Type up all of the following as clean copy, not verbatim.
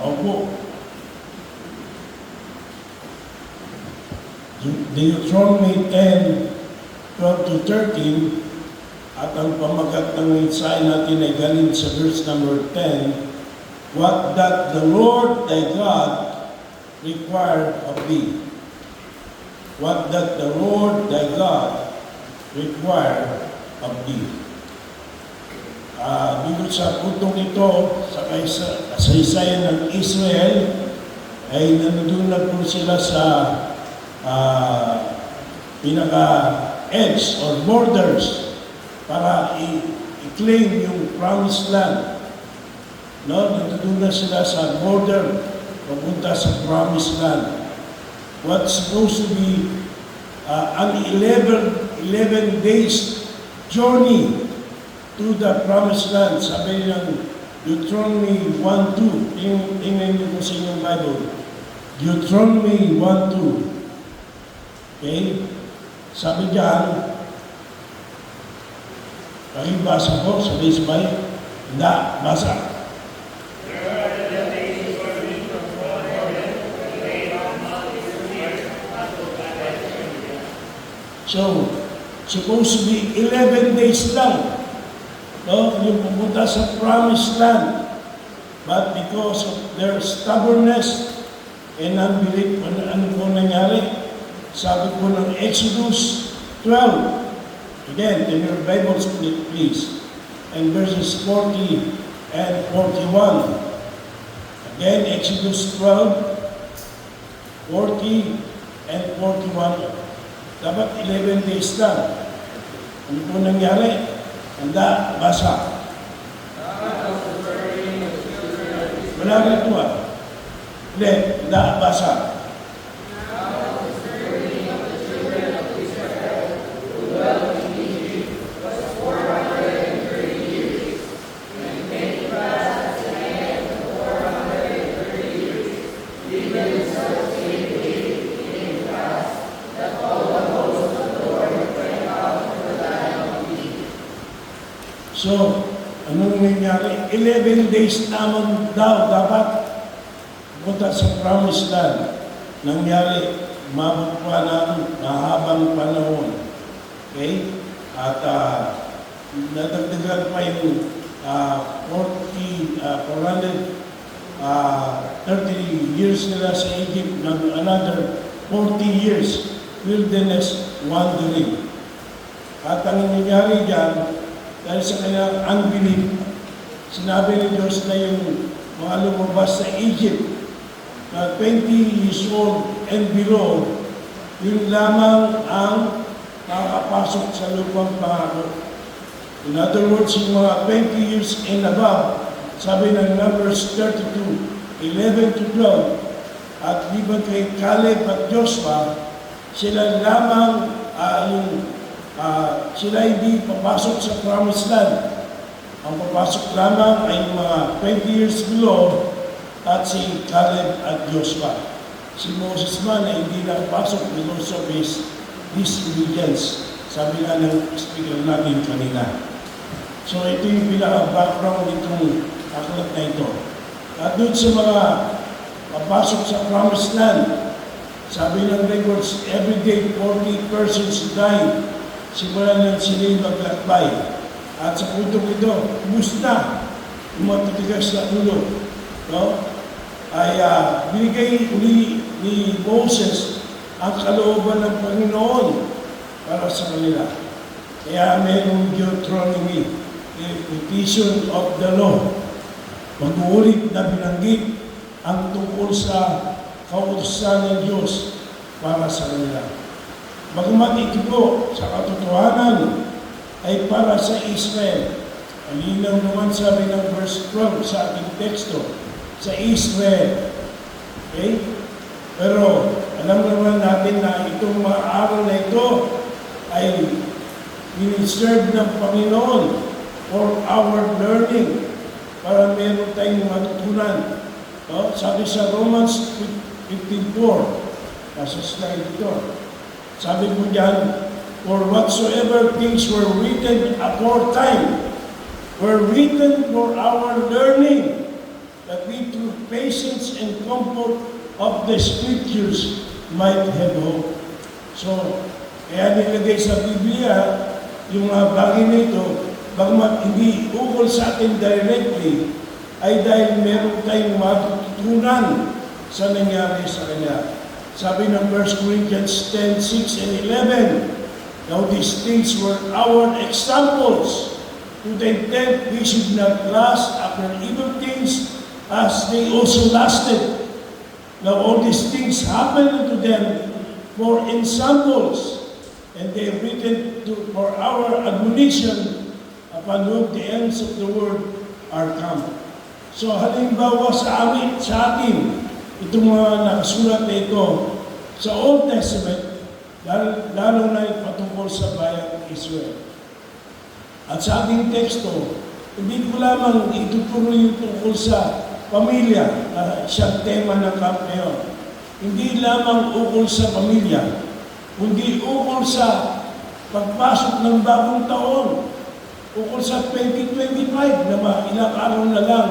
Opo. Deuteronomy 10, 12 to 13, at ang pamagat ng mensahe natin ay galing sa verse number 10, what doth the Lord thy God require of thee? What doth the Lord thy God require of thee? Dito sa putong ito, sa kasaysayan ng Israel, ay nanunod po sila sa pinaka-edge or borders para i-claim yung promised land. No? Nanunod sila sa border papunta sa promised land. What's supposed to be an 11 days journey to the promised land. Sabi ng Deuteronomy 1:2. Tingnan niyo po sa inyong Bible. Deuteronomy 1:2. Okay? Sabi diyan, pakibasa ko, sabay-sabay. Hindi, basa. So, supposed to be 11 days lang. No, yung pumunta sa promised land. But because of their stubbornness and unbelief, ano po nangyari? Sabi po ng Exodus 12. Again, in your Bibles, please. And verses 40 and 41. Again, Exodus 12, 40 and 41. Dapat 11 days lang. Ano po nangyari? Handa, basa. Wala na ito Hindi, handa, basa. So, anong nangyari? 11 days naman daw dapat punta sa promised land. Nangyari, mabot pa ng mahabang panahon. Okay? At nadagdagan pa yung 430 years nila sa Egypt, another 40 years wilderness wandering. At ang nangyari dyan, dahil sa kanyang unbelief, sinabi ni Diyos na yung mga lumabas sa Egypt na 20 years old and below, yun lamang ang makakapasok sa lupang pangako. In other words, yung mga 20 years and above, sabi ng Numbers 32, 11 to 12, at liban kay Caleb at Joshua, sila lamang sila hindi papasok sa promised land. Ang papasok lamang ay mga 20 years below at si Caleb at Joshua. Si Moses man ay hindi nakapasok because of his disobedience. Sabi nga ng speaker natin kanina. So ito yung pinaka-background nitong aklat na ito. At doon sa mga papasok sa promised land, sabi ng records, every day 40 persons died. Simulan ng sila maglakbay. At sa puntong ito, ubus na yung mga titigas na ulo. No? Ay binigay uli ni Moses ang kalooban ng Panginoon para sa kanila. Kaya mayroong Deuteronomy, the petition of the law. Mag-uulit na binanggit ang tungkol sa kautusan ng Diyos para sa kanila. Bagamat ito po sa katotohanan ay para sa Israel. Malinaw naman sabi ng verse 12 sa ating teksto, sa Israel. Okay? Pero alam naman natin na itong mga aral na ito ay ministered ng Panginoon for our learning para meron tayong matutunan. No? Sabi sa Romans 15:4, nasa slide ito. Sabi po dyan, for whatsoever things were written aforetime were written for our learning, that we through patience and comfort of the Scriptures might have hope. So, kaya nilagay sa Biblia, yung mga bagay nito, bagamat hindi ukol sa atin directly, ay dahil meron tayong matutunan sa nangyari sa Kanya. Sabi ng 1 Corinthians 10:6 and 11, now these things were our examples, to the intent we should not lust after evil things as they also lasted. Now all these things happened unto them for ensamples, and they are written for our admonition, upon whom the ends of the world are come. So halimbawa sa atin, itong mga nakasulat na ito sa Old Testament, lalo na patungkol sa bayang Israel. At sa ating teksto, hindi ko lamang ituturo yung tungkol sa pamilya na siyang tema ng camp ngayon. Hindi lamang ukol sa pamilya, kundi ukol sa pagpasok ng bagong taon, ukol sa 2025 na ilang araw na lang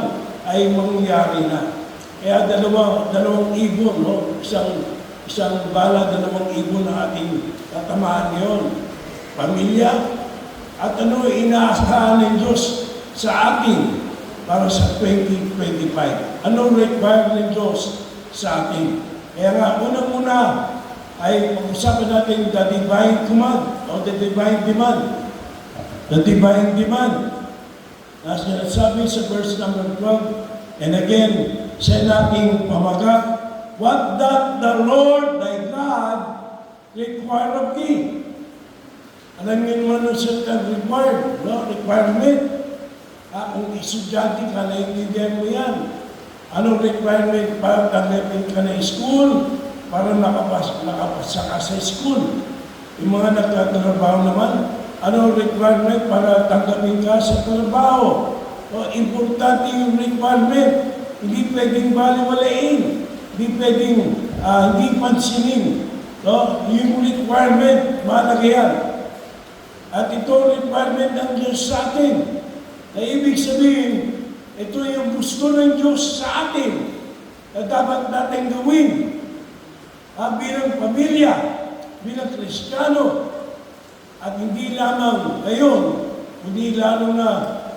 ay mangyayari na. Kaya dalawang ibon, no? Isang bala, dalawang ibon na ating tatamaan ngayon. Pamilya, at ano inaasahan ng Diyos sa atin para sa 2025. Ano require ng Diyos sa atin? Kaya nga, unang-una ay pag-usapan natin the divine command o the divine demand. The divine demand. Na sinasabi sa verse number 12, and again, siya nating pamagat, what doth the Lord thy God require of thee? Alam niyo naman ang certain required, no? Requirement. Kung estudyante ka, naiintindihan mo yan. Anong requirement para tanggapin ka na school, para nakapasa ka sa school? Yung mga nagtatrabaho naman, anong requirement para tanggapin ka sa trabaho? O, importante yung requirement. Hindi pwedeng baliwalain. Hindi pwedeng hindi pansinin. No? Yung requirement, mahalaga yan. At ito requirement ng Diyos sa atin. Na ibig sabihin, ito yung gusto ng Diyos sa atin na dapat natin gawin bilang pamilya, bilang Kristiyano. At hindi lamang ngayon, hindi lalo na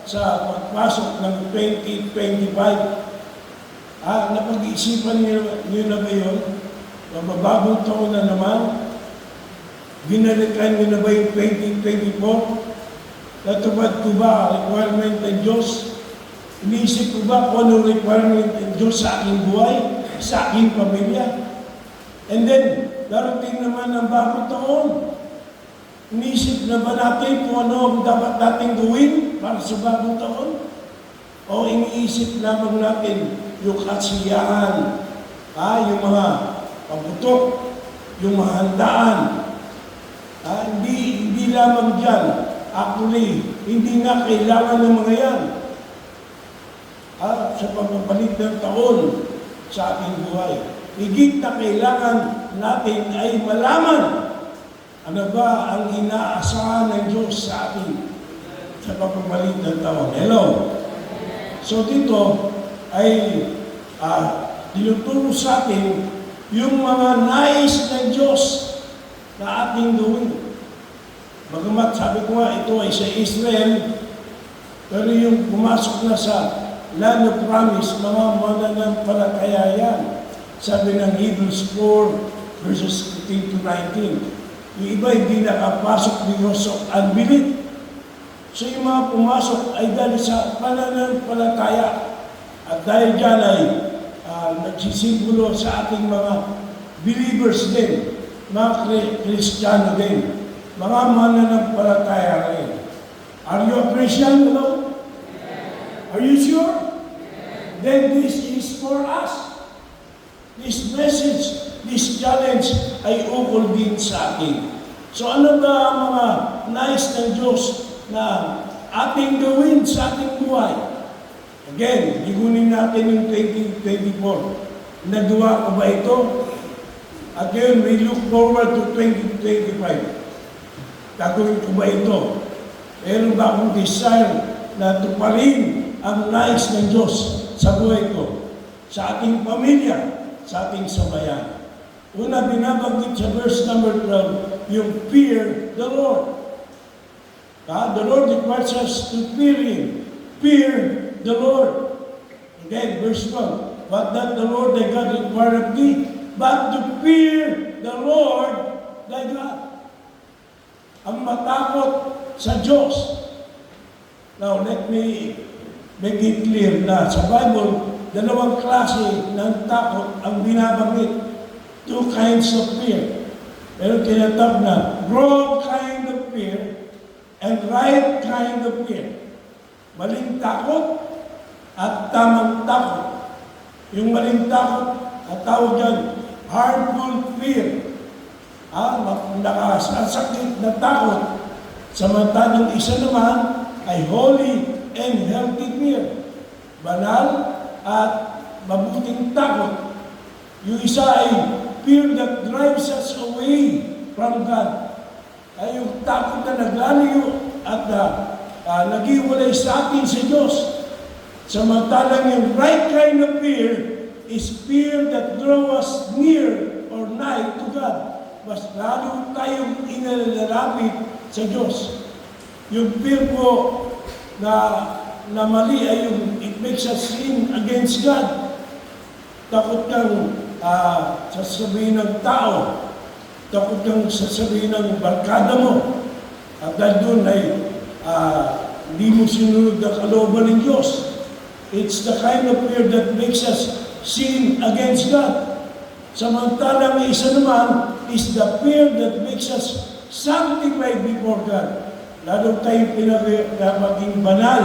sa pagpasok ng 2025. Napag-iisipan niyo na ba yun? Mababagong taon na naman. Binalikan niyo na ba yung 2024? Natupad ko ba requirement ng Diyos? Iniisip ko ba kung anong requirement ng Diyos sa aking buhay, sa aking pamilya? And then, darating naman ang bagong taon. Iniisip na ba natin kung ano ang dapat natin gawin para sa bagong taon? O iniisip lamang natin yung kasiyahan, yung mga pagputok, yung mga handaan. Hindi lamang dyan. Actually, hindi nga kailangan ng mga yan. Sa pagpapalit ng taon sa ating buhay. Higit na kailangan natin ay malaman ano ba ang inaasahan ng Diyos sa atin sa pagpapalit ng taon. Hello? So dito ay tinuturo sa atin yung mga nais ng Diyos na ating gawin. Bagamat sabi ko nga, ito ay sa Israel, pero yung pumasok na sa land of promise, mga mananampalataya yan. Sabi ng Hebrews 4, verses 15 to 19. Yung iba hindi nakapasok because of unbelief. So yung mga pumasok ay dahil sa pananampalataya. At dahil dyan ay nagsisimbolo sa ating mga believers din, mga Kristiyano din. Mga mananampalataya rin. Are you a Christian? Hello? Are you sure? Then this is for us. This message, this challenge ay ukol din sa atin. So ano ba ang mga nais ng Diyos na ating gawin sa ating buhay? Again, ligunin natin yung 2024. Nagawa ko ba ito? At ngayon, we look forward to 2025. Gagawin ko ba ito? Meron ba akong desire na tuparin ang nais ng Diyos sa buhay ko, sa ating pamilya, sa ating sambayan. Una, binabanggit sa verse number 12, yung fear the Lord. The Lord requires us to fear Him. Fear the Lord. Again, verse 12, but that the Lord thy God require of thee, but to fear the Lord thy God. Ang matakot sa Diyos. Now, let me make it clear na sa Bible, dalawang klase ng takot ang binabanggit. Two kinds of fear. Pero tinatawag na wrong kind of fear and right kind of fear. Maling takot at tamang takot. Yung maling takot, at tawag yan, harmful fear. Nakasasakit na takot. Samantalang isa naman ay holy and healthy fear. Banal at mabuting takot. Yung isa ay fear that drives us away from God. Ay yung takot na naglalayo at nag-iwalay sa atin sa Diyos. Samantalang yung right kind of fear is fear that draws us near or nigh to God. Mas lalo tayong inalalapit sa Diyos. Yung fear po na mali ay yung it makes us sin against God. Takot kang sasabihin ng tao, takot kang sasabihin ng barkada mo. At dahil doon ay hindi mo sinunod ang kalooban ng Diyos. It's the kind of fear that makes us sin against God. Samantalang isa naman is the fear that makes us sanctified before God. Lalo tayong maging banal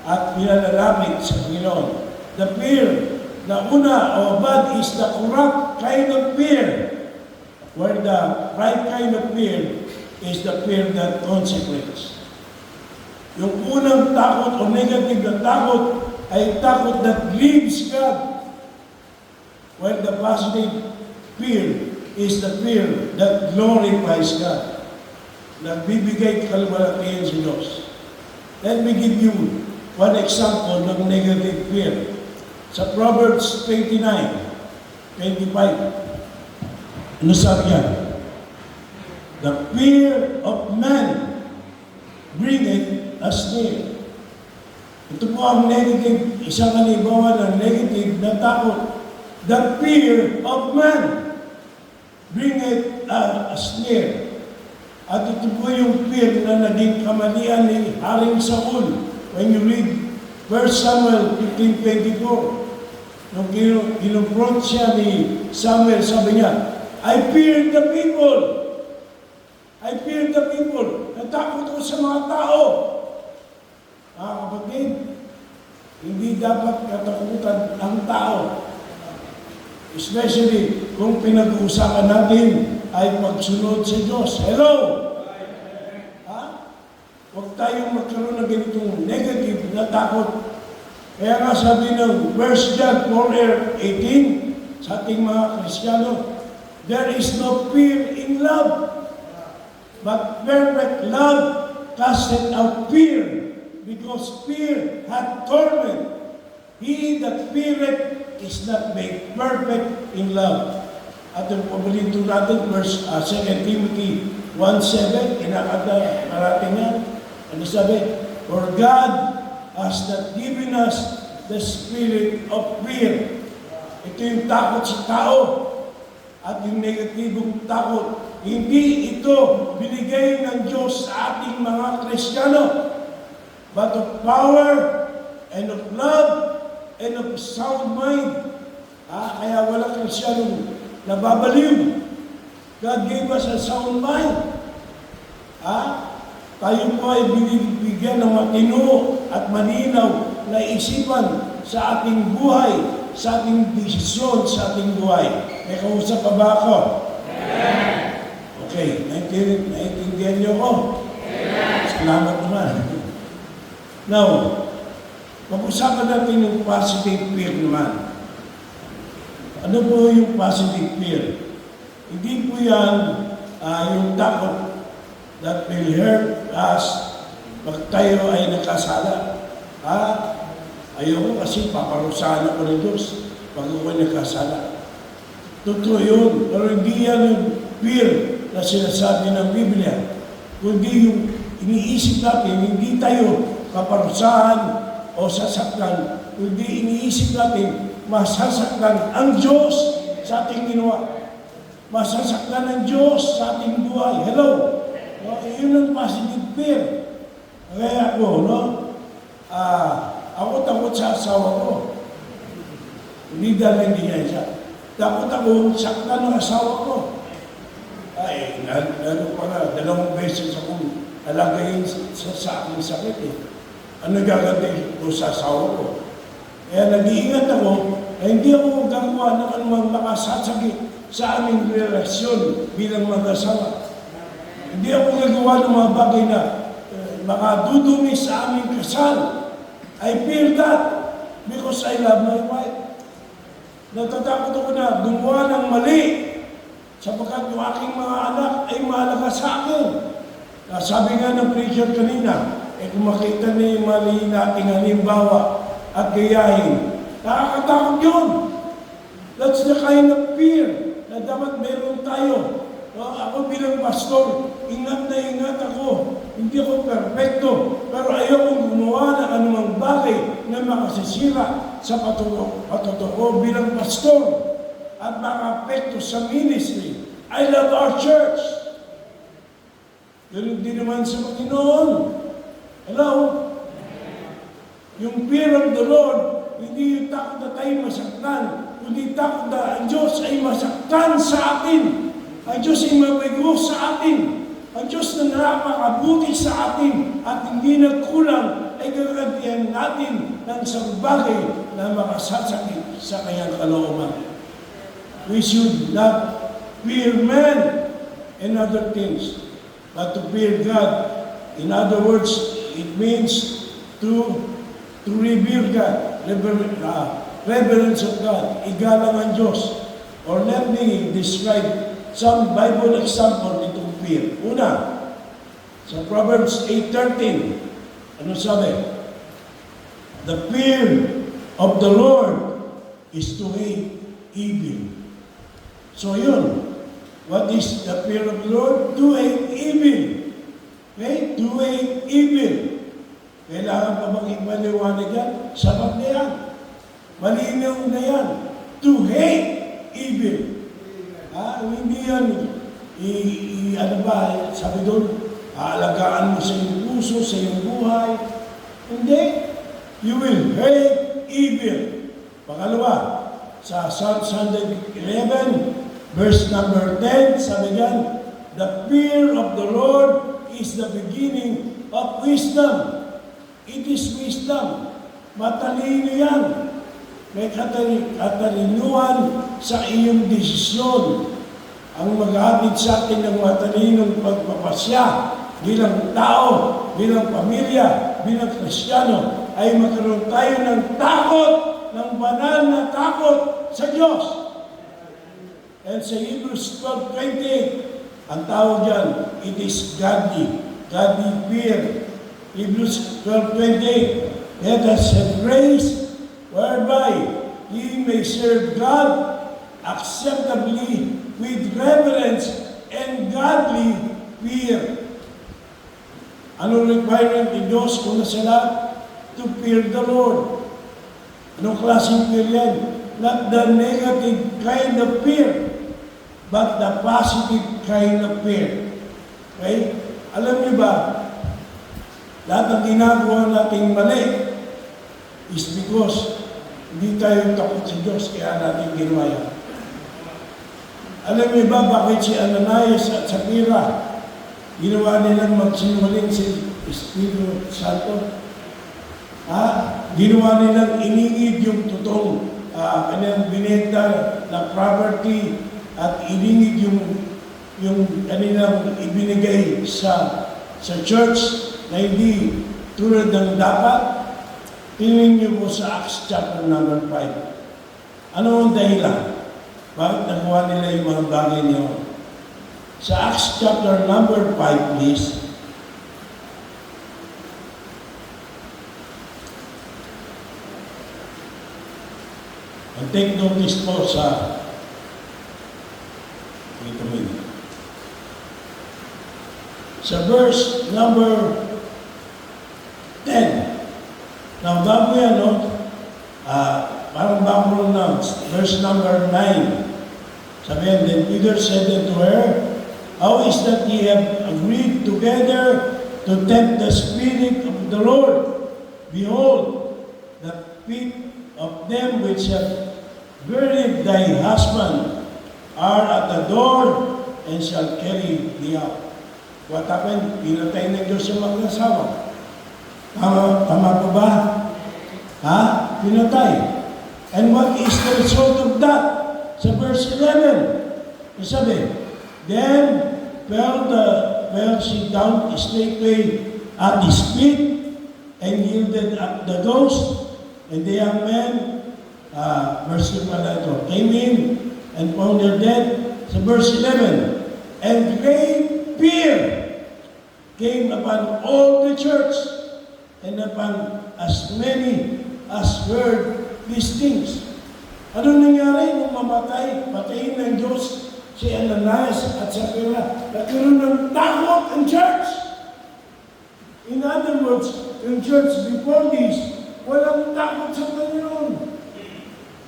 at pinalalapit sa Panginoon. The fear na una o bad is the corrupt kind of fear, where the right kind of fear is the fear that consequence. Yung unang takot o negative na takot ay takot that grieves God, while the positive fear is the fear that glorifies God. Nagbibigay kalwalatian sa Diyos. Let me give you one example ng negative fear. Sa Proverbs 29:25, ano sabi yan? The fear of man bringeth a snare. Ito po ang negative, isang halimbawa ng negative na takot. The fear of man bringeth a snare. At ito po yung fear na naging kamalian ni Haring Saul. When you read 1 Samuel 15:24, nung kinumpront siya ni Samuel, sabi niya, I fear the people. I fear the people. Natakot ko sa mga tao. Kapatid, hindi dapat katakutan ang tao. Especially kung pinag-uusapan natin ay pagsunod sa Diyos. Hello? Huwag tayong magkaroon ng ganitong negative na takot. Kaya nga sabi ng 1 John 4:18 sa ating mga Kristiyano, there is no fear in love, but perfect love casteth out fear, because fear hath torment. He that feareth is not made perfect in love. At yung pabulito natin, 2 Timothy 1:7, kinakata natin yan. Ano sabi? For God has not given us the spirit of fear. Ito yung takot sa tao at yung negatibong takot. Hindi ito binigay ng Diyos sa ating mga Kristiyano, but of power and of love and of sound mind. Kaya wala Kristiyanong nababaliw. God gave us a sound mind. Tayo po ay binibigyan ng matino at malinaw na isipan sa ating buhay, sa ating desisyon, sa ating buhay. May kausap pa ba ako? Amen. Okay, naintindihan niyo ko? Amen. Salamat naman. Now, pag-usapan natin yung positive fear naman. Ano po yung positive fear? Hindi po yan yung takot that will hurt us pag tayo ay nakasala. Ayoko kasi paparusahan ako ng Diyos pag ako'y nagkasala. Totoo yun, pero hindi yan yung fear na sinasabi ng Biblia. Kundi yung iniisip natin, hindi tayo paparusahan o sasaktan, kundi iniisip natin, masasaktan ang Diyos sa ating ginawa. Masasaktan ang Diyos sa ating buhay. Hello? No, yun ang positive fear. Kaya ako, no? Ako takot sa asawa ko. Hindi dahil hindi niya siya. Takot ako saktan ng asawa ko. Ay, ano pa nga, 2 beses akong alagayin sa aking sakit eh. Ano gagawin ko sa asawa ko? Kaya nag-iingat ako na hindi ako gagawa ng anumang makasasakit sa aming relasyon bilang mag-asawa. Hindi ako gagawa ng mga bagay na makadudumi sa aming kasal. I fear that because I love my wife. Natatakot ako na gumawa ng mali sapagkat yung aking mga anak ay mahalaga sa akin. Sabi nga ng preacher kanina, kung makita niya yung mali nating halimbawa at gayahin, nakakatakot yun. That's the kind of fear na dapat meron tayo. Ako bilang pastor, ingat na ingat ako. Hindi ako perfecto, pero ayokong gumawa ng anumang bagay na makasisira sa patotoo bilang pastor at maka-apekto sa ministry. I love our church. Ganun din naman sa Panginoon. Hello? Yung fear of the Lord, hindi yung takot na tayo masaktan, kundi takot na ang Diyos ay masaktan sa atin. Ang Diyos ay mabigo sa atin. Ang Diyos na napakabuti sa atin at hindi nagkulang ay gagantihan natin ng isang bagay na makasasakit sa kanyang kalooban. We should not fear men and other things, but to fear God. In other words, it means to revere God, reverence of God, igalang ang Diyos. Or let me describe some Bible example nitong fear. Una, sa Proverbs 8:13, ano sabi? The fear of the Lord is to hate evil. So yun, what is the fear of the Lord? To hate evil. Okay? To hate evil. Kailangan pa bang ipaliwanag yan? Sapat na yan. Malinaw na yan. To hate evil. Hindi yan, ano ba, sabi doon, aalagaan mo sa iyong puso, sa iyong buhay. Hindi. You will hate evil. Pangalawa, sa Psalm 111, verse number 10, sabi yan, the fear of the Lord is the beginning of wisdom. It is wisdom. Matalino yan. May katalinuhan sa iyong desisyon. Ang maghahatid sa atin ng matalinong pagpapasya bilang tao, bilang pamilya, bilang Kristiyano, ay magkaroon tayo ng takot, ng banal na takot sa Diyos. And sa Hebrews 12:28, ang tawag dyan, it is godly fear. Hebrews 12:28, let us have grace whereby ye may serve God acceptably with reverence and godly fear. Anong requirement ni Diyos kung nasa lahat? To fear the Lord. Anong klaseng fear yan? Not the negative kind of fear, but the positive kind of fear. Okay? Alam niyo ba, lahat ng ginagawa nating mali is because hindi tayo takot sa Diyos, kaya natin ginawa yan. Alam niyo ba bakit si Ananias at Sapphira ginawa nilang magsinungaling si Espiritu Santo? Ginawa nilang iningid yung totoong kanilang binenta na property at iningid yung kanilang ibinigay sa church na hindi tulad ng dapat. Tingnan niyo po sa Acts chapter number 5. Ano ang dahilan? Bakit nagawa nila yung mga bagay niyo? Sa Acts chapter number 5, please. And take notice po sa verse number 10. Now, bago yan, no? Parang bago na, verse number 9. Sabihin, then Peter said unto her, how is that ye have agreed together to tempt the Spirit of the Lord? Behold, the feet of them which have buried thy husband are at the door and shall carry thee out. What happened? Pinatay ng Diyos yung mga asawa. Tama po ba? Pinatay. And what is the result of that? Sa verse 11, sabi, then fell she down straightway at his feet and yielded up the ghost. And the young man, verse 12, came in and found her dead. Sa verse 11, and great fear came upon all the church and upon as many as heard these things. Ano nangyari nung mamatay? Patayin ng Diyos si Ananias at Sapphira. Nagkaroon ng takot ang church. In other words, yung church before this, walang takot sa Panginoon.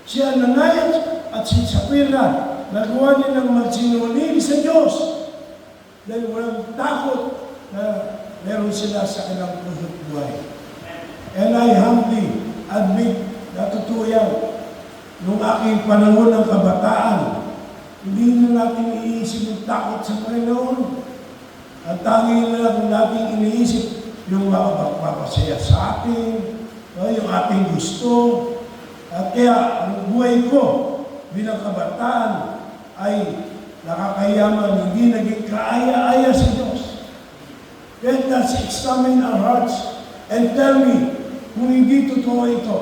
Si Ananias at si Sapphira, nagawa nilang magsinungaling sa Diyos. Dahil walang takot na meron sila sa kanilang buhay. And I humbly admit na totoo yan. Nung aking panahon ng kabataan, hindi na natin iniisip yung takot sa Panginoon. Ang tanging na lang natin iniisip yung mapapasaya sa atin, yung ating gusto. At kaya ang buhay ko bilang kabataan ay nakakayaman, hindi naging kaaya-aya sa Diyos. Let us examine our hearts and tell me kung hindi totoo ito.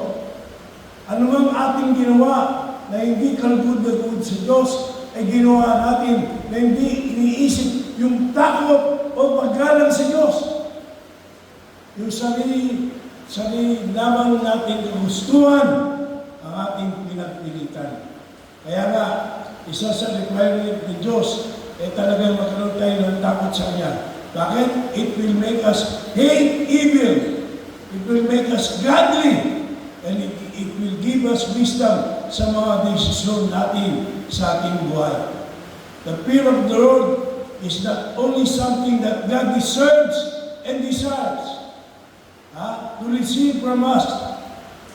Ano mang ating ginawa na hindi kalugod-lugod sa Diyos, ay ginawa natin na hindi iniisip yung takot o paggalang sa Diyos. Yung sarili lamang natin gustuhan ang ating pinagpilitan. Kaya nga, isa sa requirement ng Diyos ay talagang magkaroon tayo ng takot sa Kanya. Bakit? It will make us hate evil. It will make us godly. And it will give us wisdom sa mga desisyon natin sa ating buhay. The fear of the Lord is not only something that God deserves and desires to receive from us,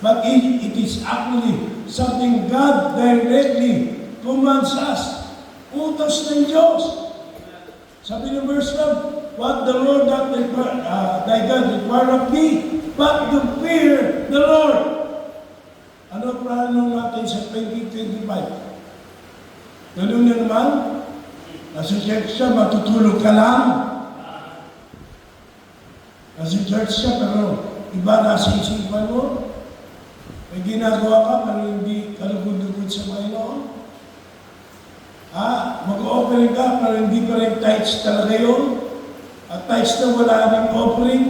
but it is actually something God directly commands us. Utos ng Diyos. Sabi ng verse 12, what the Lord thy God require of thee, but to fear the Lord. Ano plano natin sa 2025? Ganun na naman, nasa church siya, matutulog ka lang. Nasa church siya, pero iba nasa isipan mo. May ginagawa ka, pero hindi kalugod-lugod sa Panginoon. Mag-offering ka, pero hindi pa rin tithes talaga yun. At tithes na wala rin offering.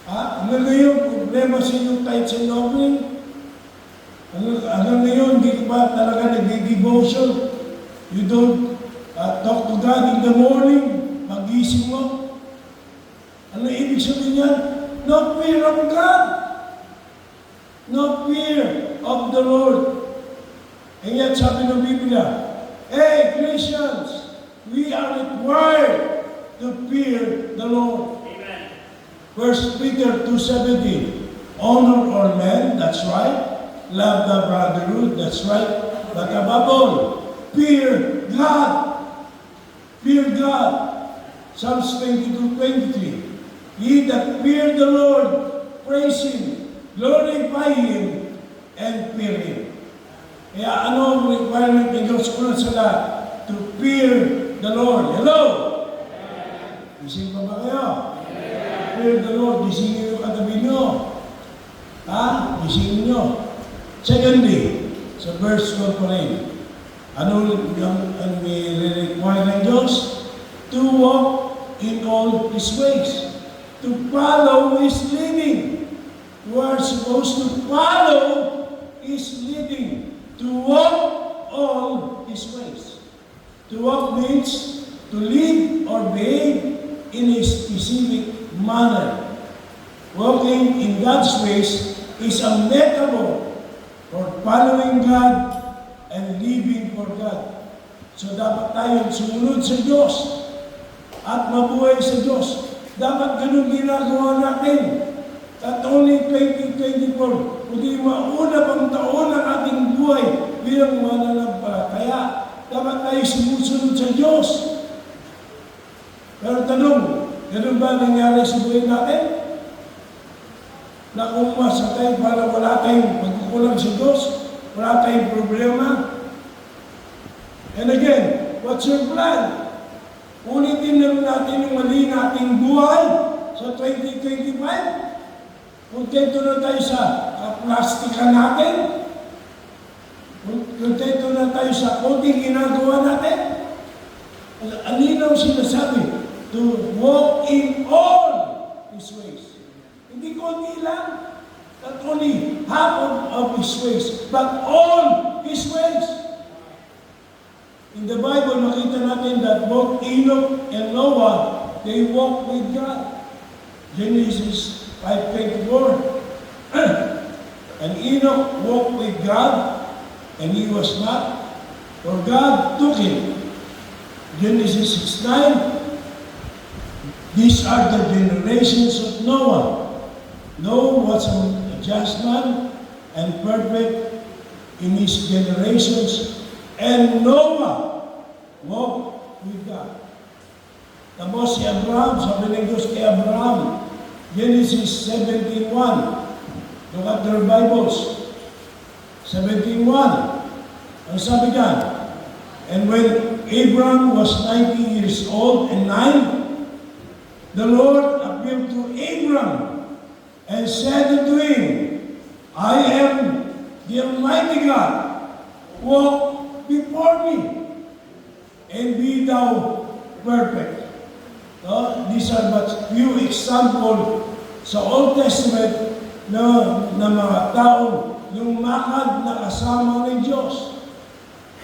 Hanggang ngayon, problema sa inyong tithes and offering. Hanggang ngayon, hindi ba talaga nag-devotion? You don't talk to God in the morning, mag-isip mo. Ano ibig sabihin yan? No fear of God. No fear of the Lord. And yet, sabi ng Biblia, hey, Christians, we are required to fear the Lord. Amen. 1 Peter 2:17, honor all men, that's right. Love the brotherhood, that's right. But above all, fear God. Fear God. Psalms 22:23. Ye that fear the Lord, praise Him, glorify Him, and fear Him. Kaya ano ang requirement ng Diyos una sa lahat? To fear the Lord. Hello? Gising pa ba kayo? Fear the Lord. Gisingin yung katabi nyo. Gisingin nyo. Secondly, sa verse 12 pa rin, ano ang require ng Diyos? To walk in all His ways. To follow His leading. We are supposed to follow is leading to walk all His ways. To walk means to live or behave in a specific manner. Walking in God's ways is a metaphor for following God and living for God. So dapat tayong sumunod sa Diyos at mabuhay sa Diyos. Dapat ganun ginagawa natin. Not only 2024, kundi mauna pang taon ang ating buhay bilang mananampalataya. Dapat tayo sumusunod sa Diyos. Pero tanong, ganun ba nangyari sa buhay natin? Na kung masakay para wala tayong pagkukulang sa Diyos, wala tayong problema. And again, what's your plan? Ulitin na natin yung mali nating buhay sa 2025. Kontento na tayo sa plastika natin. Kontento na tayo sa konting ginagawa natin. Alinaw sinasabi, to walk in all His ways. Hindi konti lang. Not only half of His ways, but all His ways. In the Bible, makita natin that both Enoch and Noah, they walked with God. Genesis 5:24. And Enoch walked with God, and he was not, for God took him. Genesis 6:9. These are the generations of Noah. Noah was a just man and perfect in his generations, and Noah walked with God. Tapos si Abraham, sabi ng Diyos kay Abraham, Genesis 17:1. Look at their Bibles. 17:1. Ang sabi dyan, and when Abraham was 90 years old and 9, the Lord appeared to Abraham and said unto him, I am the Almighty God. Walk before me and be thou perfect. These are but few examples sa Old Testament na mga tao yung makad na kasama ng Diyos.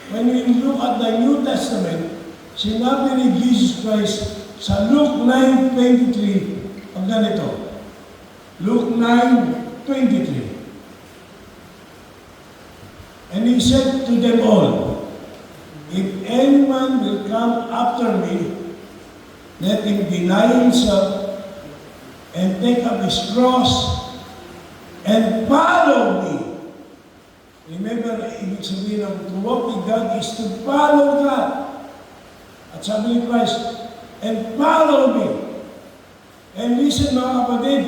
When we look at the New Testament, sinabi ni Jesus Christ sa Luke 9:23, ang ganito. Luke 9:23. And He said to them all, if anyone will come after me, let him deny himself and take up his cross and follow me. Remember, ibig sabihin ng to walk with God is to follow God. At sabi ni Christ, and follow me. And listen mga kapatid,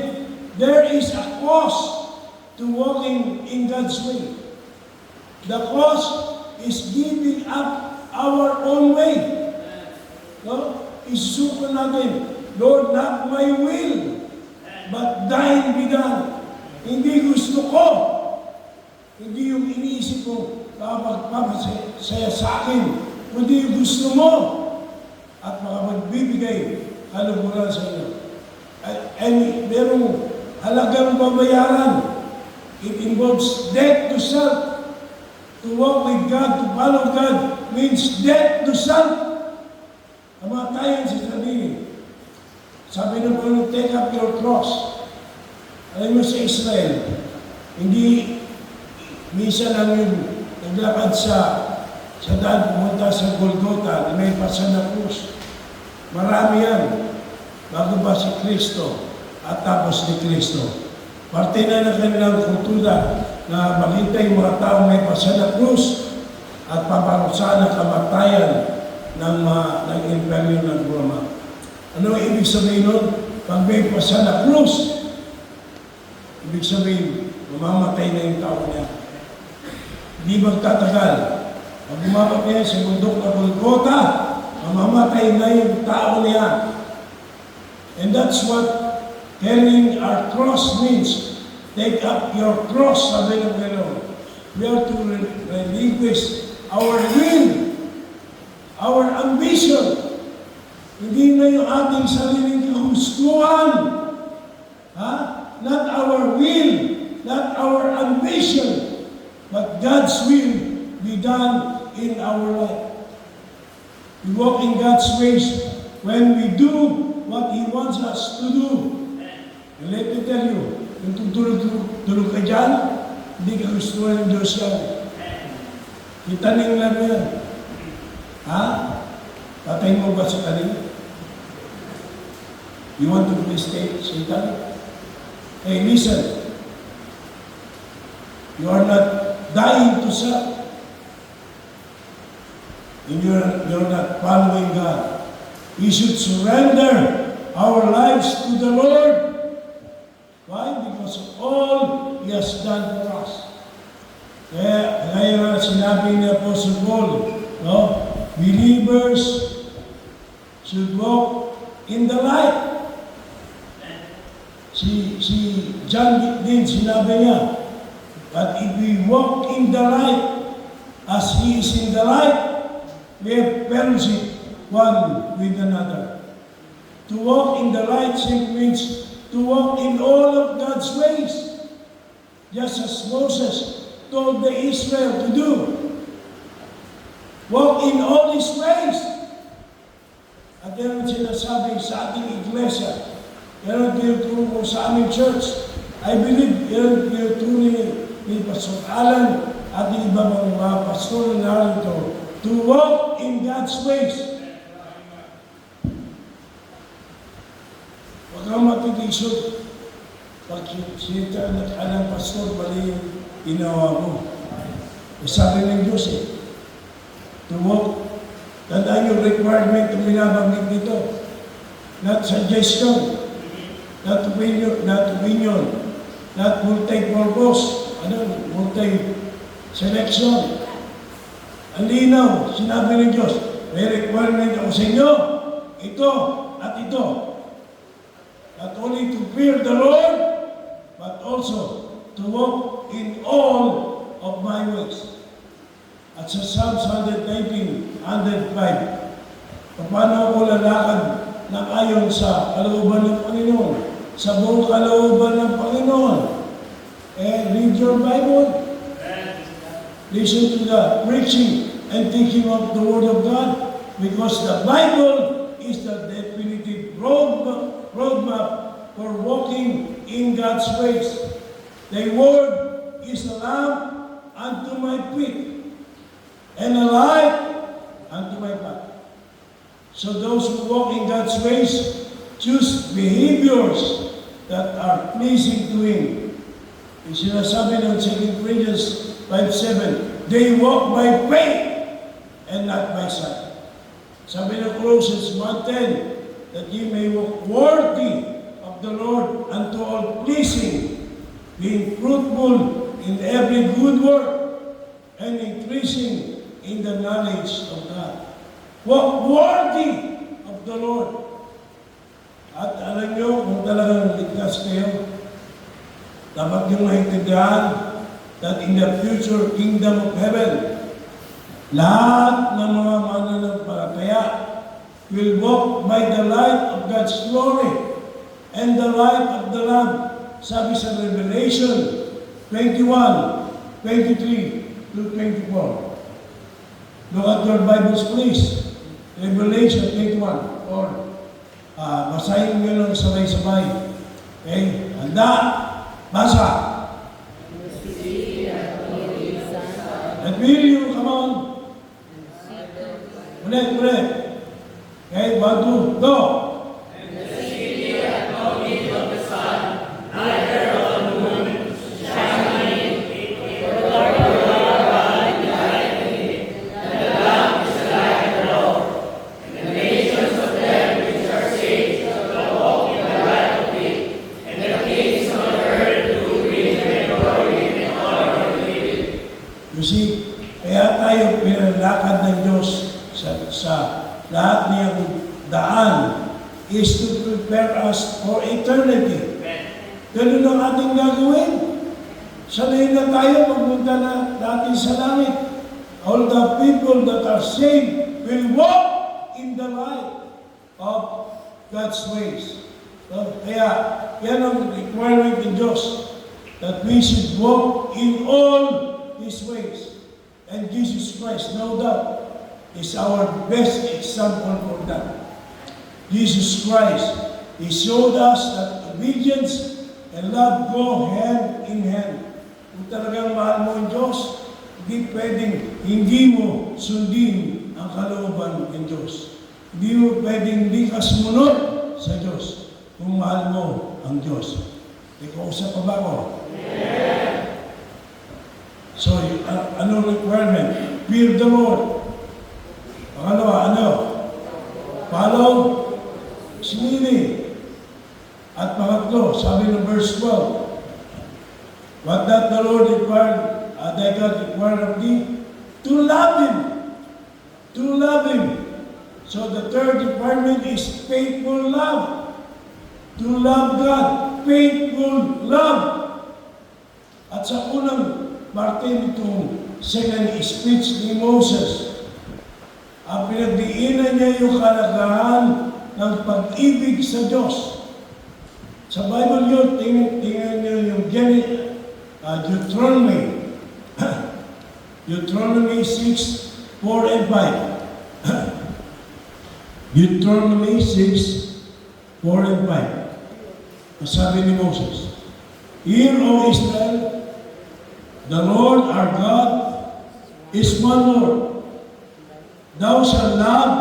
there is a cost to walking in God's way. The cost is giving up our own way. No? Isuko natin, Lord, not my will, but thine be done. Hindi gusto ko, hindi yung iniisip ko, magpapasaya sa akin, kundi yung gusto mo, at magbibigay kaluguran sa inyo. And merong halagang babayaran. It involves death to self. To walk with God, to follow God, means death to self. Kamatayan sa sarili. Sabi ng Panginoon, take up your cross. Alam mo sa Israel, hindi minsan lang yung naglakad sa daan pumunta sa Golgotha na may pasan na krus. Marami yan. Bago ba si Kristo at tapos ni Kristo. Parte na ng kanilang kultura na makita yung mga tao may pasan na krus at paparusahan ng kamatayan ng imperyo ng Roma. Ano ibig sabihin nun? Pag may pasan na krus, ibig sabihin, mamamatay na yung tao niya. Hindi magtatagal. Pag bumabak niya sa bundok na Golgotha, mamamatay na yung tao niya. And that's what carrying our cross means. Take up your cross, sabi ng Panginoon. We are to relinquish our will, our ambition. Hindi na yung ating sariling kagustuhan. Not our will, not our ambition, but God's will be done in our life. We walk in God's ways when we do what He wants us to do. And let me tell you, kung tutulog ka dyan, hindi ka gusto ng Diyos yan. Itaning lang yan. Ha? Patay mo ba sa taning? You want to please Satan? Hey, listen. You are not dying to self. And you're not following God. We should surrender our lives to the Lord. Why? Because of all He has done for us. Kaya ngayon sinabi ni Apostle Paul, no? Believers should walk in the light. Si John din sinabi niya, but if we walk in the light as He is in the light, we have fellowship one with another. To walk in the light simply means to walk in all of God's ways, just as Moses told the Israel to do. Walk in all His ways. At yan ang sinasabi sa ating iglesia. Yan ang tinuturo ko sa aming church. I believe yan ang tinuturo ni Pastor Alan at yung iba mga pastor na narito to walk in God's ways. Huwag kang matitisod. Pag sinita na ka ng pastor, mali yung ginawa mo. Sabi ng Diyos to walk. Tandaan yung requirement na binabanggit dito. Not suggestion, not opinion, not multi-purpose, multi-selection. Ang linaw, sinabi ng Diyos, may requirement ako sa inyo, ito at ito. Not only to fear the Lord, but also to walk in all of my ways. At sa Psalms 119, 105, paano ako lalakad na ayon sa kalooban ng Panginoon, sa buong kalooban ng Panginoon? Read your Bible. Listen to the preaching and teaching of the Word of God, because the Bible is the definitive roadmap for walking in God's ways. The Word is a lamp unto my feet and a light unto my path. So those who walk in God's ways choose behaviors that are pleasing to Him. Yung sinasabi ng 2 Corinthians 5:7, they walk by faith and not by sight. Sabi ng Colossians 1:10, that ye may walk worthy of the Lord unto all pleasing, being fruitful in every good work and increasing in the knowledge of God. Walk worthy of the Lord. At alam nyo, kung talagang ligtas kayo, dapat nyo maintindihan that in the future kingdom of heaven, lahat ng mga mananampalataya will walk by the light of God's glory and the light of the Lamb. Sabi sa Revelation 21:23-24. Look at your Bibles, please. Revelation 21. Or, basahin nyo lang sabay-sabay. Okay? Handa. Basa. Let me hear you. Come on. Ulit. Okay? 1, 2, go. Lahat niyang daan is to prepare us for eternity. Ganun ang ating gagawin. Sanay na tayo magpunta na natin sa langit. All the people that are saved will walk in the light of God's ways. So, kaya, yan ang requirement ng Diyos, that we should walk in all His ways. And Jesus Christ, no doubt, is our best example for that. Jesus Christ, He showed us that obedience and love go hand in hand. Kung talagang mahal mo ang Diyos, hindi mo sundin ang kalooban ng Diyos. Hindi mo pwedeng hindi ka sumunod sa Diyos kung mahal mo ang Diyos. Ikausap pa ba ako? So, ano requirement? Fear the Lord. Pangalawa, ano? Follow sinili. At pangatlo, sabi ng verse 12, what that the Lord required, thy God required of thee? To love Him. To love Him. So the third requirement is faithful love. To love God. Faithful love. At sa unang parte nitong second speech ni Moses, ang pinagdiinan niya yung kalagahan ng pag-ibig sa Diyos. Sa Bible yun, tingnan niyo yung Deuteronomy. Deuteronomy 6, 4 and 5. Deuteronomy 6, 4 and 5. Sabi ni Moses, Hear, O Israel, the Lord our God is one Lord. Thou shalt love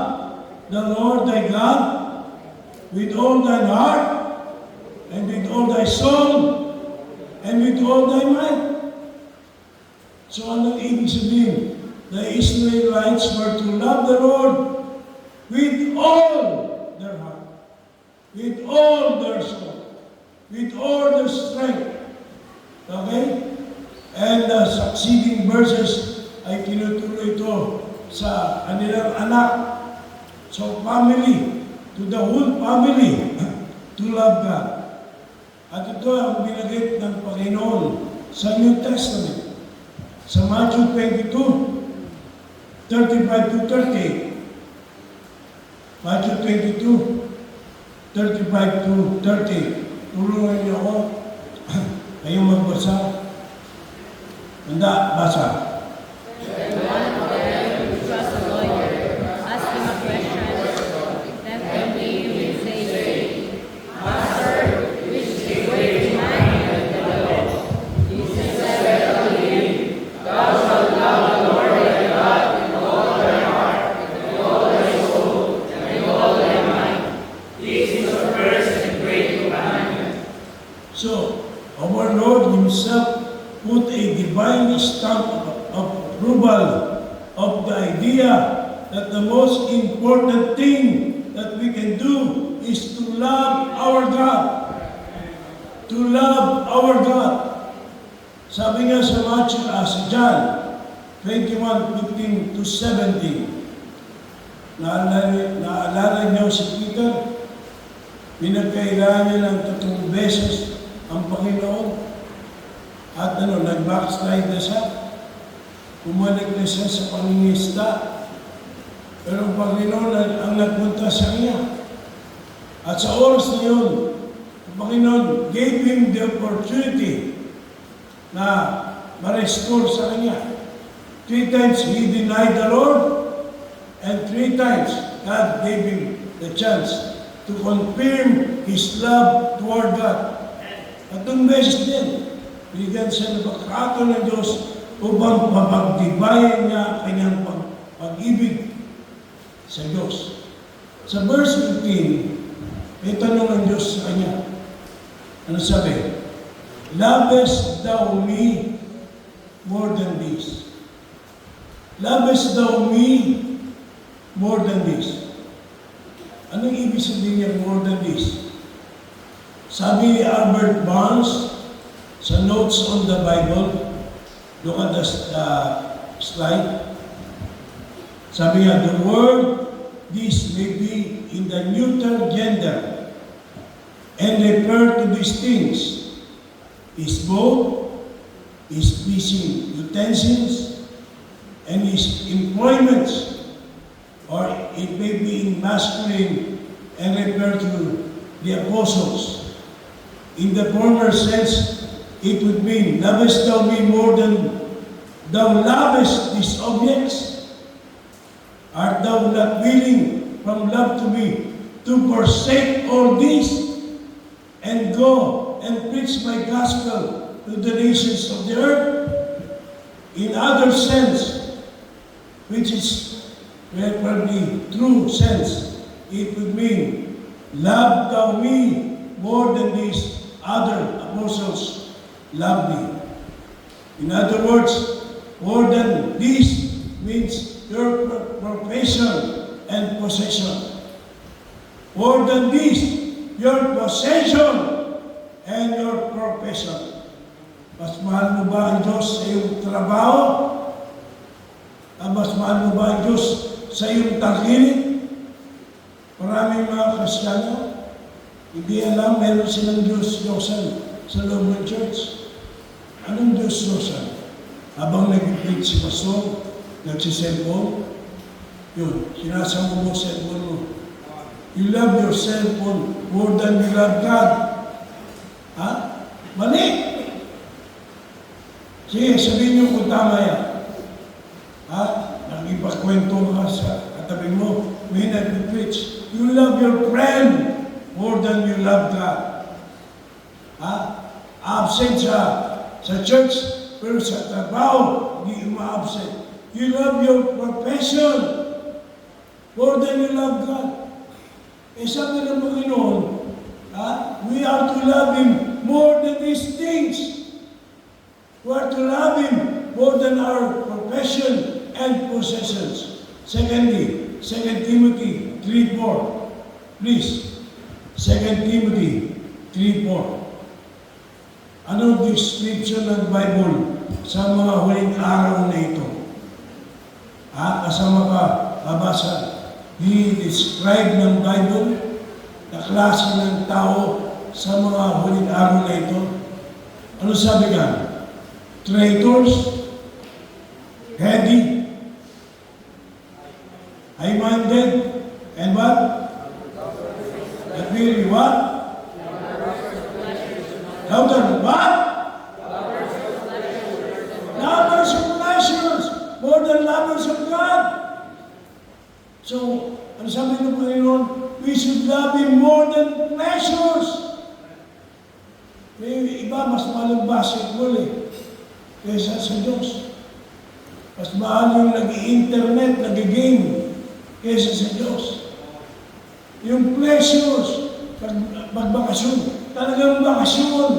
the Lord thy God with all thine heart, and with all thy soul, and with all thy might. So anong ibig sabihin? The Israelites were to love the Lord with all their heart, with all their soul, with all their strength. Okay? And the succeeding verses ay tinutuloy ito sa kanilang anak. So family, to the whole family, to love God. At ito ang binagit ng Panginoon sa New Testament. Sa Matthew 22, 35 to 30. Matthew 22, 35 to 30. Tulungan niyo ako. Kayong magbasa. Handa, basa. So, our Lord Himself put a divine stamp of approval of the idea that the most important thing that we can do is to love our God. To love our God. Sabi nga sa Matthew, sa John 21:15 to 17, naalala niyo si Peter? Pinagkailangan niya ng 3 beses ang Panginoon at nag-backslide na siya. Bumalik na siya sa pangingisda. Pero ang Panginoon ang nagpunta sa kanya. At sa oras na yun, ang Panginoon gave him the opportunity na ma-restore sa kanya. 3 times he denied the Lord, and 3 times God gave him the chance to confirm his love toward God. At nung beses din, binigyan siya ng pagkakataon ng Diyos upang mapagtibayan niya kanyang pag-ibig sa Diyos. Sa verse 15, may tanong ng Diyos sa kanya. Ano sabi? Lovest thou me more than this? Lovest thou me more than this? Anong ibig sabihin niya more than this? Sabi ni Albert Barnes sa Notes on the Bible, look at the slide. Sabi niya, the word this may be in the neuter gender and refer to these things. Is both, is fishing utensils, and his employments, or it may be in masculine and refer to the apostles. In the former sense, it would mean, lovest thou me more than thou lovest these objects? Art thou not willing from love to me to forsake all this and go and preach my gospel to the nations of the earth? In other sense, which is probably true sense, it would mean, love thou me more than these other apostles love me. In other words, more than this means your profession and possession. More than this, your possession and your profession. Mas mahal mo ba ang Diyos sa iyong trabaho? Mas mahal mo ba ang Diyos sa iyong tangkilik? Maraming mga Kristiyano, hindi alam, meron silang Diyos-Diyosan sa loob ng church. Anong Diyos-Diyosan? Habang nag-preach si pastor, nagsiselfon, yun, sinasama mo cellphone mo. You love your cellphone more than you love God. Ha? Mali! Sige, sabihin niyo kung tama yan. Ha? Nagipagkwento ka sa katabi mo, may nag-preach. You love your friend more than you love God. Ha? Absent sa church, pero sa trabaho, hindi uma-absent. You love your profession more than you love God. Eh sabi ng Panginoon, we are to love Him more than these things. We are to love Him more than our profession and possessions. Secondly, 2 Timothy 3:4. Please, 2 Timothy 3:4. Ano description ng Bible sa mga huling araw na ito? Kasama ka, babasa. He described ng Bible na klase ng tao sa mga huling araw na ito. Ano sabi ka? Traitors, heady, high-minded, and what? That really what? Louder, what? Lovers of pleasures more than lovers of God. So, ano sabi ng Panginoon? We should love Him more than pleasures. May iba, mas mahal ang basketball kaysa sa Diyos. Mas mahal yung nag-i-internet, nag-i-game kaysa sa Diyos. Yung pleasures, pagbakasyon, talagang bakasyon.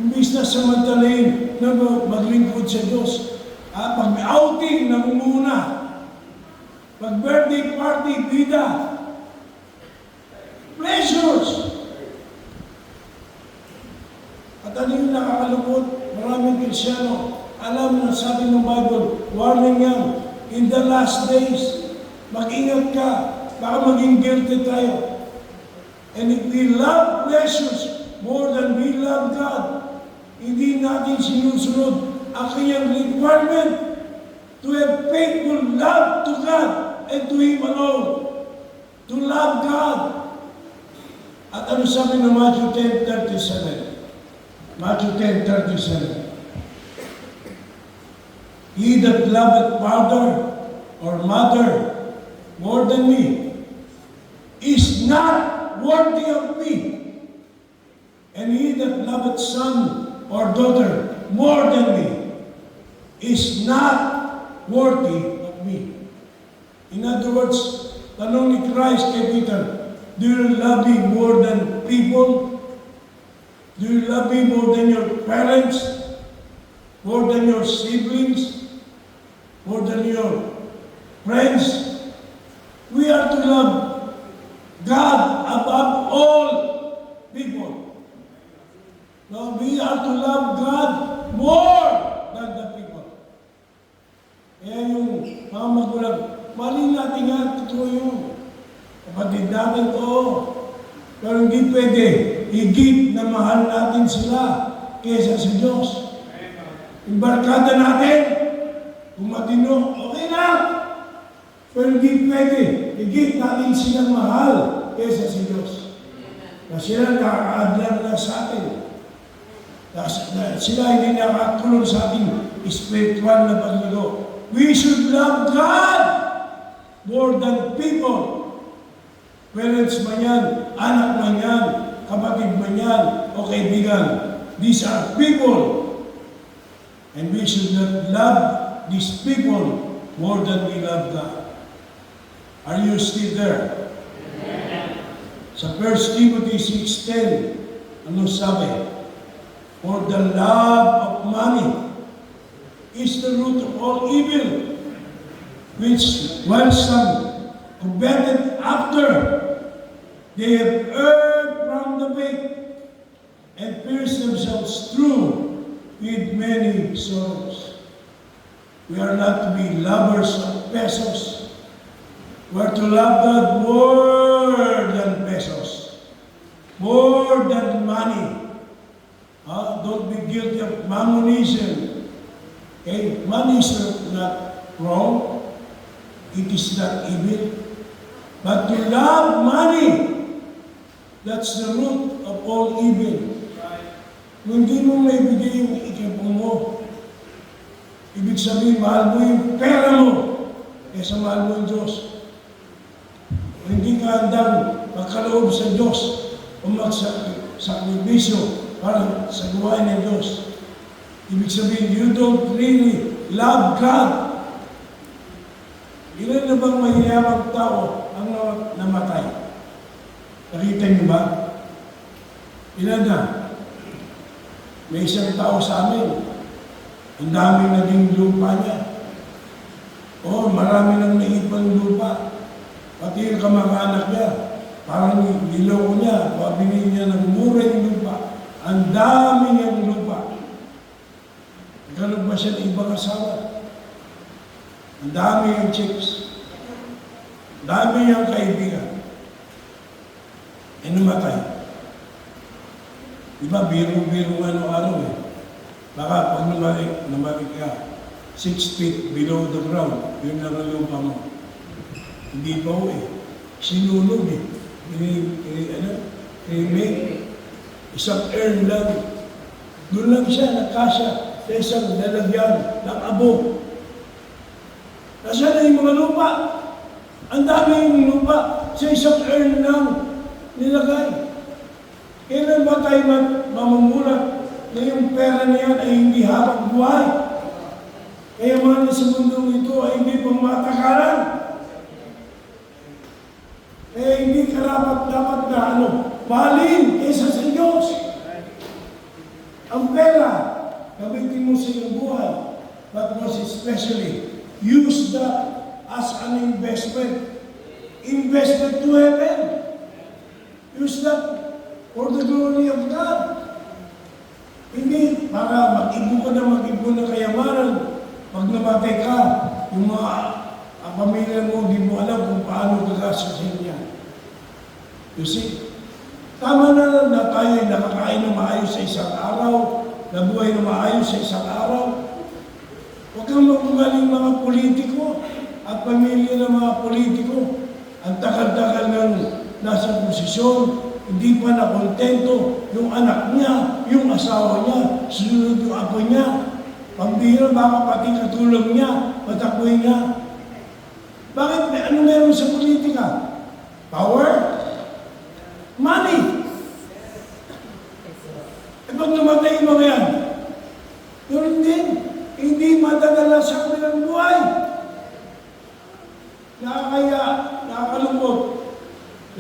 Imbis na samantalain na maglingkod sa Diyos. Pag may outing, namumuna. Pag birthday party, bida. Pleasures. At ano yung nakakalungkot? Maraming Kristyano, alam na sabi ng Bible, warning yan, in the last days, mag-ingat ka, baka maging guilty tayo. And if we love pleasures more than we love God, hindi natin sinusunod ang kanyang requirement to have faithful love to God and to Him alone. To love God. At ano sabi ng Matthew 10:37? Matthew 10:37. He that loveth father or mother more than me is not worthy of me. And he that loveth son or daughter more than me is not worthy of me. In other words, tanong ni Christ kay Peter, do you love me more than people? Do you love me more than your parents? More than your siblings? More than your friends? We are to love God above all people. No, we are to love God more than the people. Kaya yung mga magulang, mali natin nga, totoo yun. Kapatid natin to, pero hindi pwede, higit na mahal natin sila kaysa sa Diyos. Yung barkada natin, kung matino, okay na. Pero hindi pwede, higit natin silang mahal kaysa sa Diyos. Kasi sila nakakaadlan na sa atin. Sila hindi nakatulong sa ating spiritual na paglago. We should love God more than people. Parents man yan, anak man yan, kapatid man yan, o kaibigan. These are people. And we should not love these people more than we love God. Are you still there? Sa 1 Timothy 6:10, ano sabi? For the love of money is the root of all evil, which while some coveted after, they have erred from the faith and pierced themselves through with many sorrows. We are not to be lovers of pesos. We are to love God more than pesos, more than money. Don't be guilty of mammonism. Okay? Money is not wrong. It is not evil. But to love money, that's the root of all evil. Kung hindi mo may bigay yung ikipong mo, ibig sabihin, mahal mo yung pera mo, kaysa mahal mo yung Diyos. Kung hindi ka handang magkaloob sa Diyos o magsakripisyo para sa gawain ng Diyos, ibig sabihin, you don't really love God. Ilan na bang mahiyamang tao ang namatay? Nakita niyo ba? Ilan na? May isang tao sa amin, ang dami naging lupa niya. Marami nang naipang lupa. Pati yung kamag-anak niya, parang niloko niya, pabili niya ng mura yung lupa. Ang dami niyang lupa. Nagkaroon ba siya ng ibang asawa? Ang dami yung chicks. Ang dami niyang kaibigan. Namatay. Diba, biro-biro ano-ano eh. Baka pag namalik ka, 6 feet below the ground, yun lang ang lupa mo. Hindi pa sinunog eh. Isang urn lang. Doon lang siya, nakasya sa isang lalagyan ng abo. Nasaan na yung mga lupa? Ang dami yung lupa sa isang urn lang nilagay. Kailan ba tayo mamumulat na yung pera niyan ay hindi habang buhay? Kaya mga sa mundong ito ay hindi pang matakalan. Kaya hindi karapat-dapat na mahalin kaysa sa Diyos. Ang pera, gamitin mo sa iyong buhay, but most especially, use that as an investment. Investment to heaven. Use that for the glory of God. Hindi para mag-ibon na kayamanan. Pag namatay ka, yung mga pamilya mo, di mo alam kung paano gagastusin niya. You see? Tama na tayo ay nakakain na maayos sa isang araw, nabuhay na maayos sa isang araw. Huwag kang magugaling mga politiko at pamilya ng mga politiko. Ang tagal-tagal ng nasa posisyon, hindi pa nakontento yung anak niya, yung asawa niya, sunod yung apo niya. Pambira, baka pati katulong niya, patakboy niya. Bakit? Ano meron sa politika? Power? Money? Pag namatay yung mga yan, yun din, hindi madadala sa kanilang buhay. Nakakaya, nakakalungkot.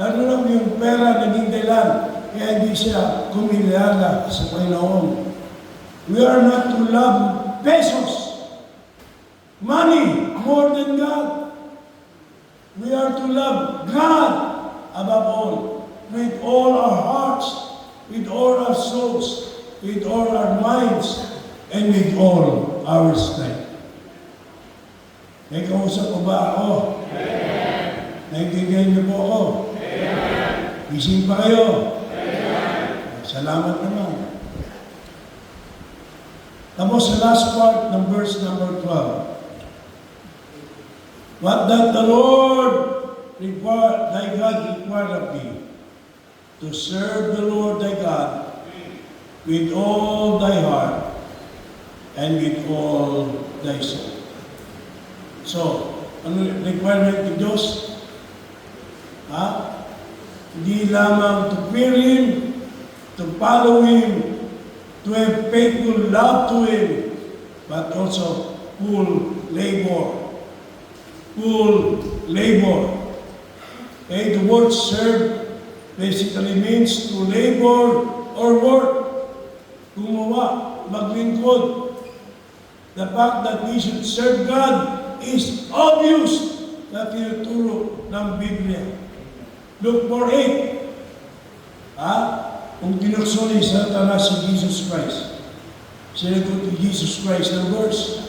Lalo lang yung pera naging dahilan, kaya hindi siya kumilala sa Panginoon. We are not to love pesos, money, more than God. We are to love God above all, with all our hearts, with all our souls, with all our minds, and with all our strength. May kausap ko ba ako? Amen. Naintindihan niyo po ako? Gising pa kayo? Salamat naman. Tapos sa last part ng verse number 12. What doth the Lord thy God require of thee? To serve the Lord thy God with all thy heart, and with all thy soul. So, ano requirement ng Diyos? Hindi lamang to fear Him, to follow Him, to have faithful love to Him, but also full labor. Full labor. Okay, the word serve basically means to labor or work. Gumawa, maglingkod. The fact that we should serve God is obvious na tinuturo ng Biblia. Luke 4:8. Kung tinukso ni Satanas si Jesus Christ, sinagot ni Jesus Christ ng verse.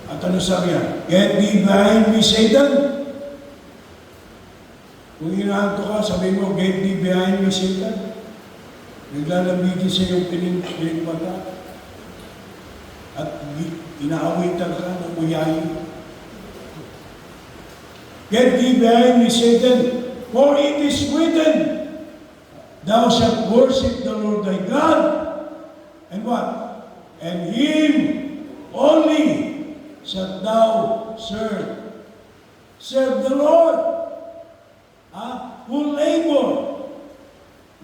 At ano sabi niya? Get thee behind me, Satan. Kung inaanto ka, sabi mo, get thee behind me, Satan. Naglalambigin sa iyong pinagmata. At inaawitan ka ng uyayin. Get thee behind me, Satan, for it is written, thou shalt worship the Lord thy God, and what? And Him only shalt thou serve. Serve the Lord. Full labor.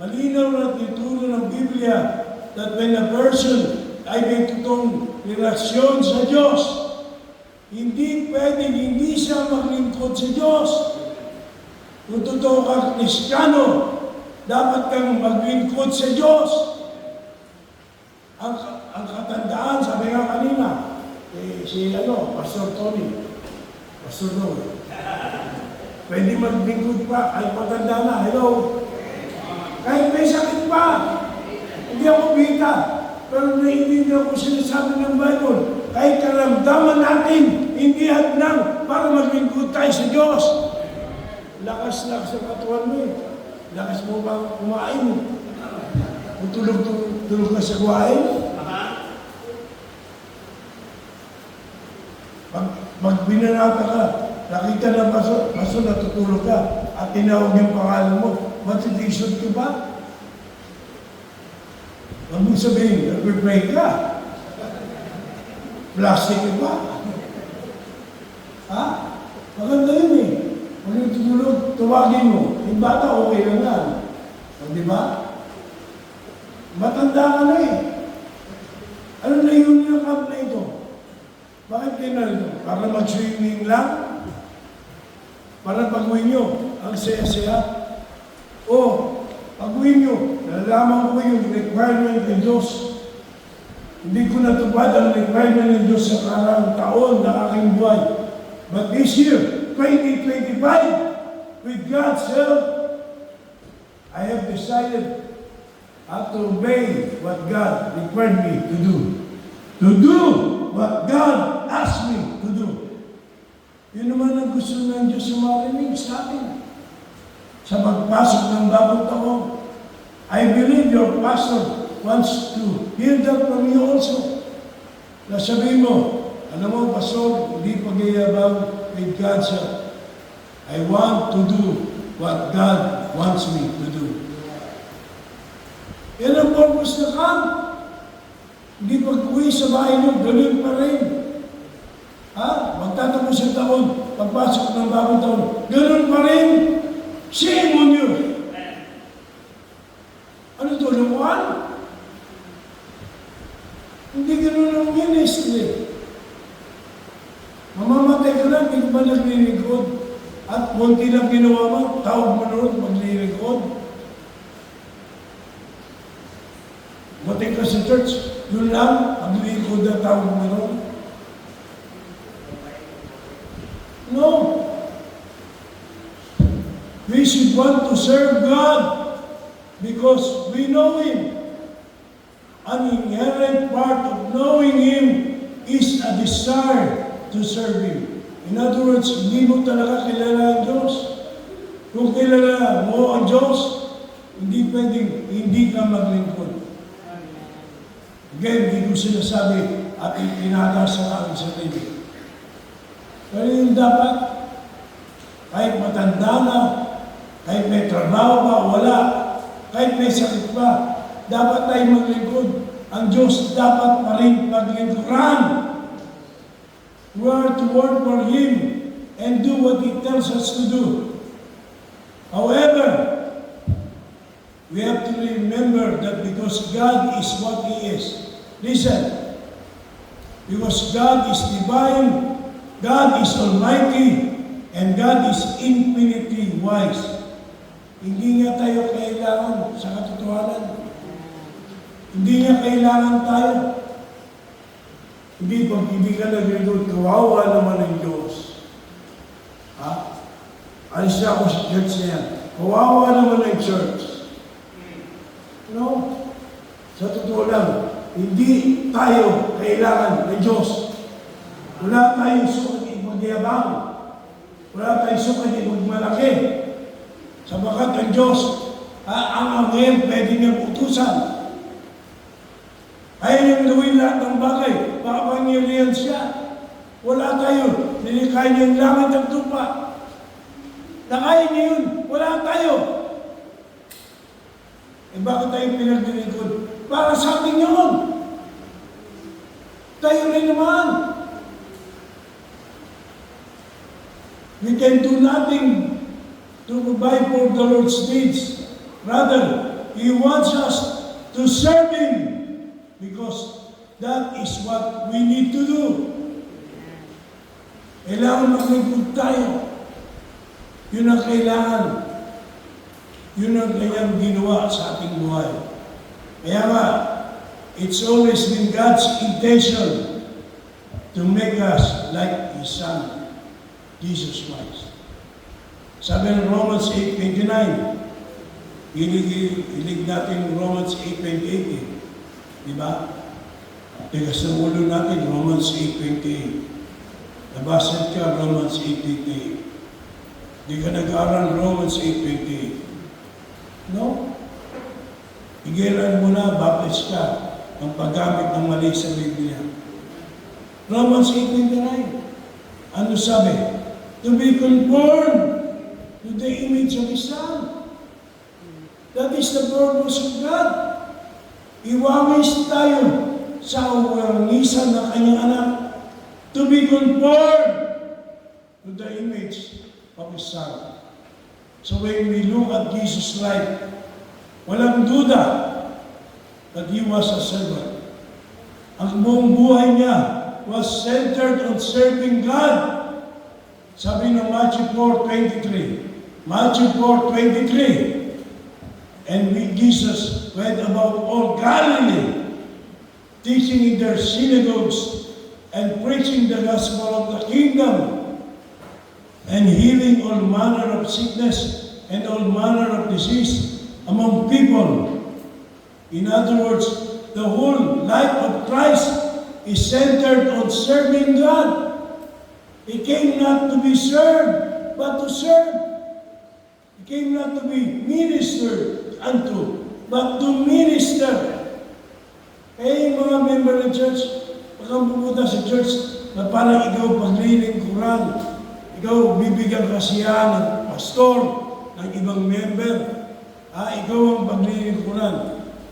Malinaw na tituro ng Biblia that when a person ay may totoong relasyon sa Diyos, hindi pwedeng hindi siya maglingkod sa Diyos. Kung totoo kang Kristiyano, dapat kang maglingkod sa Diyos. Ang katandaan, sabi nga kanina, Pastor Tony, Pastor Noel, pwede maglingkod pa, ay matanda na, hello. Kahit may sakit pa, hindi ako bita, pero naiintindihan ko sinasabi ng Bible, kahit karamdaman natin, hindi hadnang para maglingkod tayo sa Diyos. Lakas-lakas ang katawan mo eh. Lakas mo ba kumain? Kung tulog ka sa kumain? Pag binanata ka, nakita ng paso, natutulog ka, at tinawag yung pangalan mo, matitishod ka ba? Huwag mo sabihin, nag-pray ka. Plastic ka ba? Maganda yun eh. Kung yung tutulog, tuwagin mo. Yung bata, okay lang yan. O, di ba? Matanda ka na eh. Ano na yun yung camp na ito? Bakit kayo na ito? Para mag-swimming lang? Para pag-uwi nyo, ang saya-saya? O, pag-uwi nyo, nalalaman ko yung requirement ng Diyos. Hindi ko natupad ang requirement ng Diyos sa karang taon na aking buhay. But this year, 2025, with God's help, I have decided to obey what God required me to do. To do what God asked me to do. Yun naman ang gusto ng Diyos sa marinig sa atin. Sa pagpasok ng bagong taon, I believe your pastor wants to hear that from you also. Nasabi mo, alam mo, pastor, hindi pag-iabang with God's help. I want to do what God wants me to do. Yan ang purpose na camp. Hindi pag-uwi sa bahay nyo, ganun pa rin. Magtatapos ang taon, pagpasok ng bagong taon, ganun pa rin. Shame on you. Ano ito, lumuan? Hindi ganun ang ministry. Mamamatay ka na, hindi ba naglilingkod? At munti lang ginawa mo, tawag mo noon, maglilingkod. Buti ka sa church, yun lang, maglilingkod na tawag mo noon. No. We should want to serve God because we know Him. An inherent part of knowing Him is a desire to serve Him. In other words, hindi mo talaga kilala ang Diyos. Kung kilala mo ang Diyos, hindi pwedeng hindi ka maglingkod. Again, hindi ko sinasabi at ipinata sa aking sarili. Pero yung dapat, kahit matanda na, kahit may trabaho pa, wala, kahit may sakit pa, dapat tayo maglingkod. ang Diyos dapat pa rin paglingkuran. We are to work for Him and do what He tells us to do. However, we have to remember that because God is what He is. Listen, because God is divine, God is almighty, and God is infinitely wise. Hindi nga tayo kailangan sa katotohanan. Hindi niya kailangan tayo. Hindi pag hindi ka nag-reload, kawawa naman ng Diyos. Ha? Alis na ako sa church na yan. Kawawa naman ng church. No? Sa totoo lang, hindi tayo kailangan ng Diyos. Wala tayong sukat ipagyabang. Wala tayong sukat ipagmalaki. Sabagat ang Diyos, ang angel, pwede niyang utusan. Ayaw niyang gawin lahat ng bagay. Makapangyarihan siya. Wala tayo. Nilikay niyang langit at lupa. Nakaya niya yun. Wala tayo. Eh bakit tayo pinagdinikod? Para sa atin yun. Tayo rin naman. We can do nothing to provide for the Lord's needs. Rather, He wants us to serve Him because that is what we need to do. Kailangan maglingkod tayo. Yun ang kailangan. Yun ang kanyang ginawa sa ating buhay. Kaya nga, it's always been God's intention to make us like His Son, Jesus Christ. Sabi ng Romans 8:29, hilig natin Romans 8:28. Diba? Tigas ng ulo natin, Romans 8:28. Nabasa ka, Romans 8:28. Di ka nag-aaral Romans 8:28. No? Igilan mo na, baptist ka, ang paggamit ng mali sa Biblia. Romans 8:29. Ano sabi? To be conformed to the image of His Son. That is the purpose of God. Iwawis tayo sa uwangisan ng kanyang anak. To be conformed to the image of His Son. So when we look at Jesus' life, walang duda that He was a servant. Ang buong buhay niya was centered on serving God. Sabi ng Matthew 4:23. Matthew 4:23. And Jesus went about all Galilee, teaching in their synagogues and preaching the gospel of the kingdom and healing all manner of sickness and all manner of disease among people. In other words, the whole life of Christ is centered on serving God. He came not to be served, but to serve. He came not to be ministered unto, but to minister. Kaya yung mga member ng church, pag ang pupunta sa church, na parang ikaw paglilingkuran, ikaw bibigyan kasiyahan ng pastor, ng ibang member, ikaw ang paglilingkuran.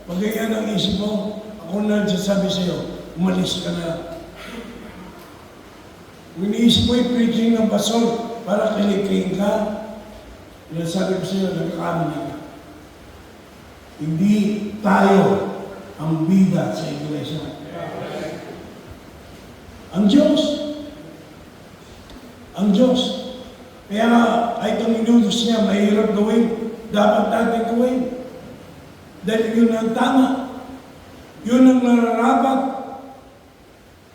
Pag yan ang isip mo, ako na nagsasabi sa iyo, umalis ka na. Iniisip mo yung preaching ng pastor para kinikling ka. Sabi ko sa iyo, nagkakamali ka. Hindi tayo ang bida sa iglesia. Ang Diyos. Ang Diyos. Kaya nga, kahit ang inutos niya, mahirap gawin, dapat natin gawin. Dahil yun ang tama. Yun ang nararapat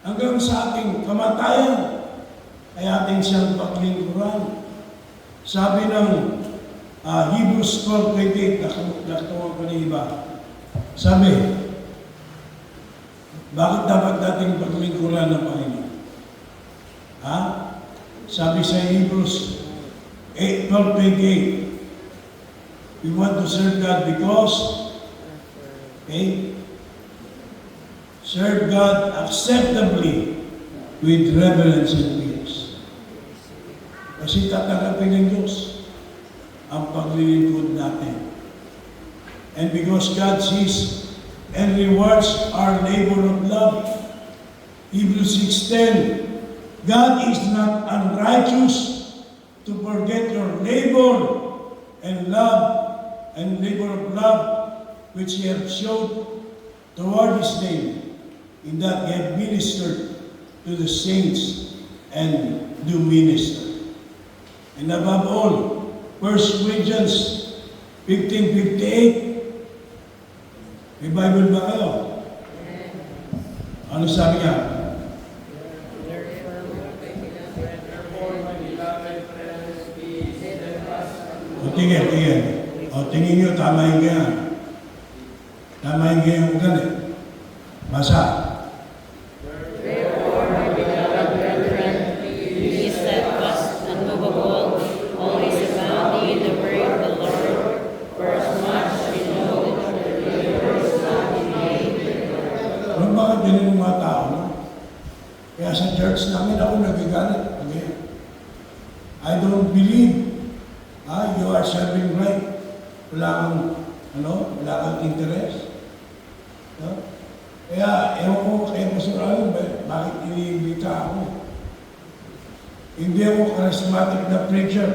hanggang sa ating kamatayan. Ay ating siyang paglingkuran. Sabi ng Hebrews 12:28, nakatuwa ko ni iba. Sabi, bakit dapat nating paglingkuran ng Panginoon? Sabi sa Hebrews 12:28, we want to serve God because, serve God acceptably with reverence and fear. Kasi tatanggapin ng Diyos ang paglilingkod natin. And because God sees and rewards our labor of love. Hebrews 6:10, God is not unrighteous to forget your labor and labor of love which ye have showed toward his name, in that ye have ministered to the saints and do minister. And above all, 1 Corinthians 15:58. May Bible ba kayo? Ano sabi niya? Tingin. Tingin nyo, tama yung ganyan. Tama yung ganyan ugan eh. Basa. Therefore, my beloved brethren, be steadfast, unmovable, always abounding in the work of the Lord, for as much as you know that your labor is not in vain. Ano bakit ganun yung mga tao, no? Kaya sa church namin ako nagagalit. Okay? I don't believe you are serving right. Wala kang interest. No? Kaya, ewan ko kay Pastor Alan, bakit iniimbita ako? Hindi ako charismatic na preacher.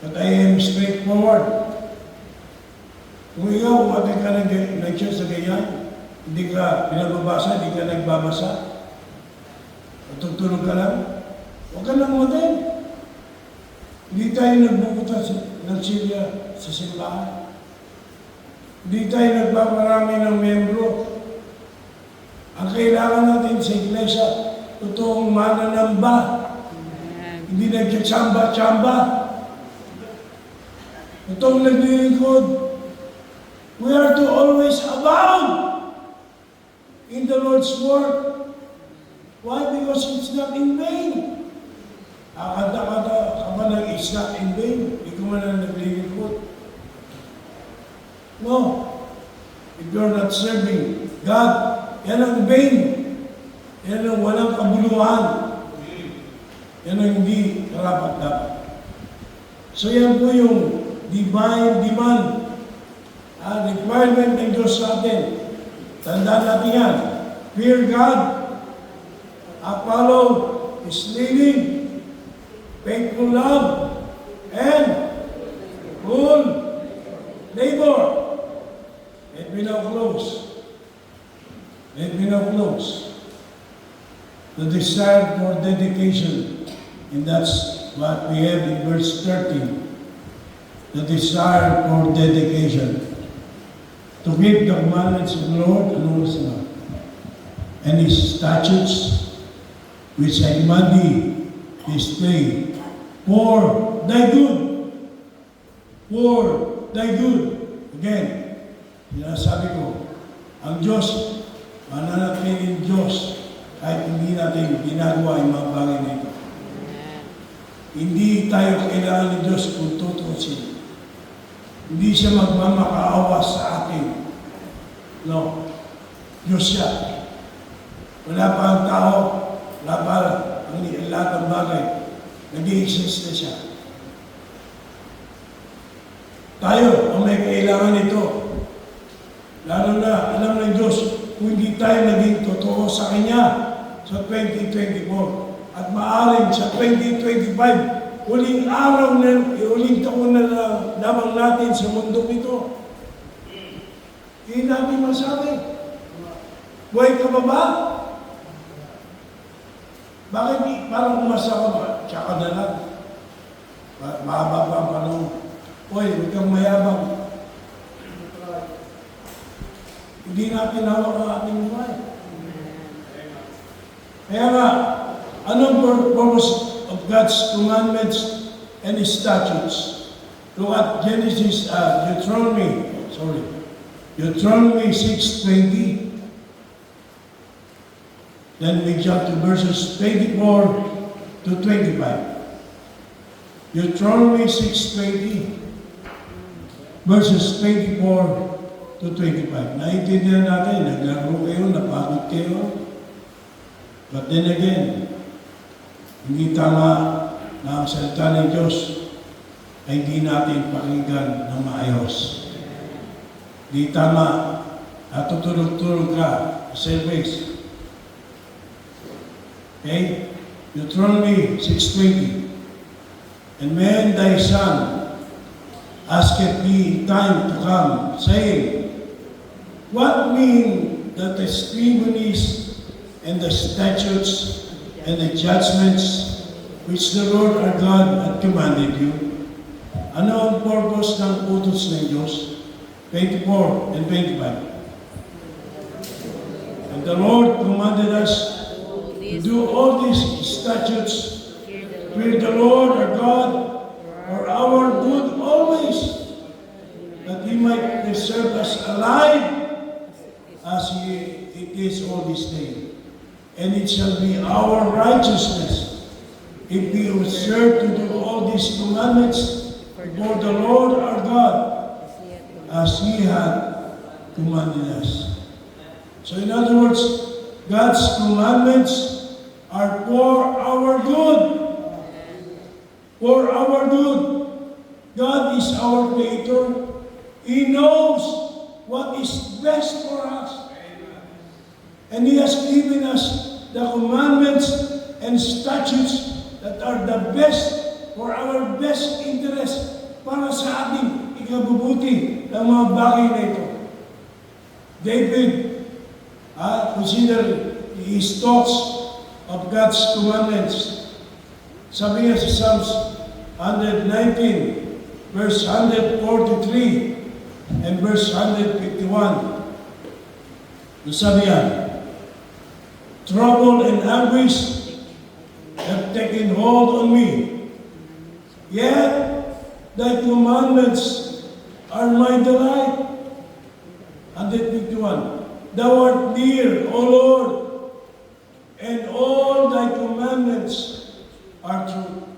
But I am straightforward. Kung ikaw, umatay ka ng lecture sa ganyan, hindi ka pinababasa, hindi ka nagbabasa, tutulog ka lang, huwag ka lang umatay. Hindi tayo nagbubuta ng silya sa simbahan. Hindi tayo nagpaparami ng membro. Ang kailangan natin sa iglesia, totoong mananamba. Hindi nagsatsamba-tsamba. Totoong naglilingkod. We are to always abound in the Lord's work. Why? Because it's not in vain. Akada-kada ka ba ng it's not in vain? Hindi ko man na naglilingkod. No. If you're not serving God, yan ang vain. Yan ang walang kabuluhan. Yan ang hindi karapat-dapat. So yan po yung divine demand. Requirement ng Diyos sa atin. Tandaan natin yan. Fear God. Follow His leading. Faithful love, and full labor. Let me now close. The desire for dedication, and that's what we have in verse 13. The desire for dedication. To keep the commandments of the Lord and His statutes, which I command thee this day, for thy good. For thy good. Again, sinasabi ko, ang Diyos, mananatiling Diyos, kahit hindi natin ginagawa yung mga bagay na ito. Hindi tayo kailangan ng Diyos kung tutusin. Hindi siya magmamakaawa sa atin. No. Diyos siya. Wala pa ang tao, wala pa ang lahat ng bagay. Nag-i-exist na siya. Tayo, ang may kailangan ito. Lalo na, alam ng Diyos, kung hindi tayo naging totoo sa Kanya sa 2024 at maaaring sa 2025, huling araw na, huling taon na lamang natin sa mundong ito. Hindi natin masabi. Buhay ka ba ba? Bakit parang umasa ka ba? Tsaka na lang. Mahaba pa ang panahon. Uy, huwag kang mayabang. Hindi natin hawak ang ating buhay. Kaya nga, anong purpose of God's commandments and His statutes? Look at Deuteronomy 6:20. Then we jump to verses 24 to 25. Deuteronomy 6:20, verses 24 to 25. Naintindihan natin, naglaro kayo, napagod kayo. But then again, hindi tama na ang salita ng Diyos ay hindi natin pakinggan ng maayos. Hindi tama at tutulog-tulog ka sa service. Okay? Deuteronomy 6:20. And when thy son asketh thee in time to come, saying, what mean the testimonies and the statutes and the judgments which the Lord our God hath commanded you? Ano ang purpose ng utos ng Diyos? 24 and 25. And the Lord commanded us to do all these statutes, fear the Lord our God, for our good always, that He might preserve us alive as it is all this day. And it shall be our righteousness if we observe to do all these commandments before the Lord our God, as He had commanded us. So in other words, God's commandments are for our good. For our good. God is our Creator. He knows what is best for us. And He has given us the commandments and statutes that are the best for our best interest para sa ating ikabubuti ng mga bagay na ito. David consider his thoughts of God's commandments. Sabi niya sa Psalms 119, verse 143 and verse 151. Sabi niya, trouble and anguish have taken hold on me, yet thy commandments are my delight. 151. Thou art near, O Lord, and all thy commandments are true.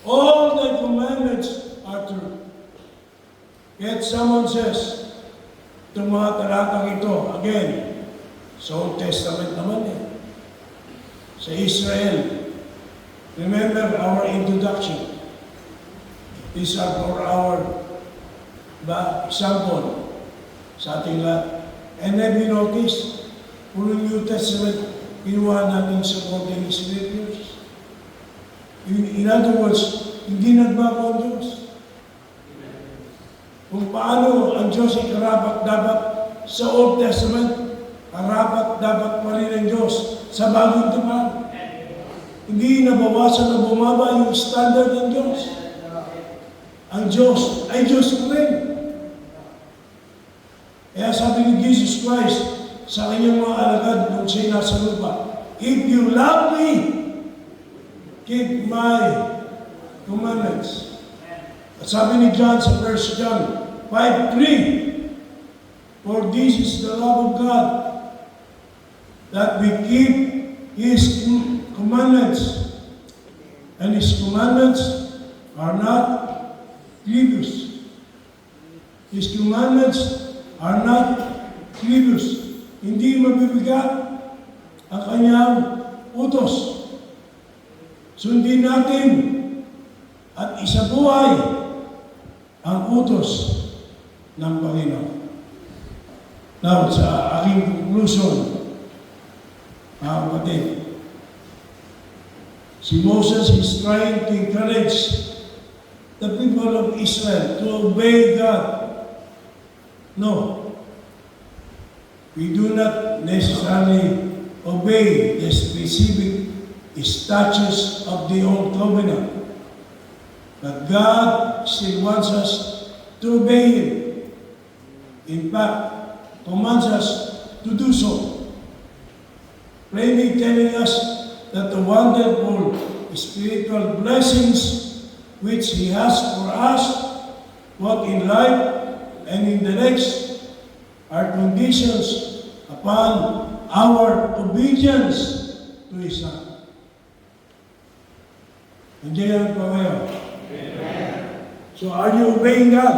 All thy commandments are true. Yet someone says, itong mga talatang ito, again, sa Old Testament naman sa Israel. Remember our introduction. These are for our example sa ating lahat. And have you noticed, puro New Testament, pinuha natin sa Golden Scriptures. In other words, hindi nagbago ang Diyos. Kung paano ang Diyos ay karapat-dapat sa Old Testament, karapat-dapat pa rin ang Diyos sa Bagong Tipan. Hindi nabawasan na bumaba yung standard ng Diyos. Ang Diyos ay Diyos pa rin. Kaya sabi ni Jesus Christ sa kanyang mga alagad nung siya nasa lupa, if you love me, keep my commandments. At sabi ni John sa 1 John 5:3, for this is the love of God, that we keep His commandments, and His commandments are not grievous. His commandments are not grievous. Hindi mabibigat ang kanyang utos. Sundin natin at isabuhay ang utos ng Panginoon. Now, sa aking conclusion, mga kapatid, si Moses is trying to encourage the people of Israel to obey God. No. We do not necessarily obey the specific statutes of the Old Covenant. But God still wants us to obey Him. In fact, commands us to do so. Plainly telling us that the wonderful spiritual blessings which He has for us, both in life and in the next, are conditions upon our obedience to His Son. Nandiyan po kayo? So are you obeying God?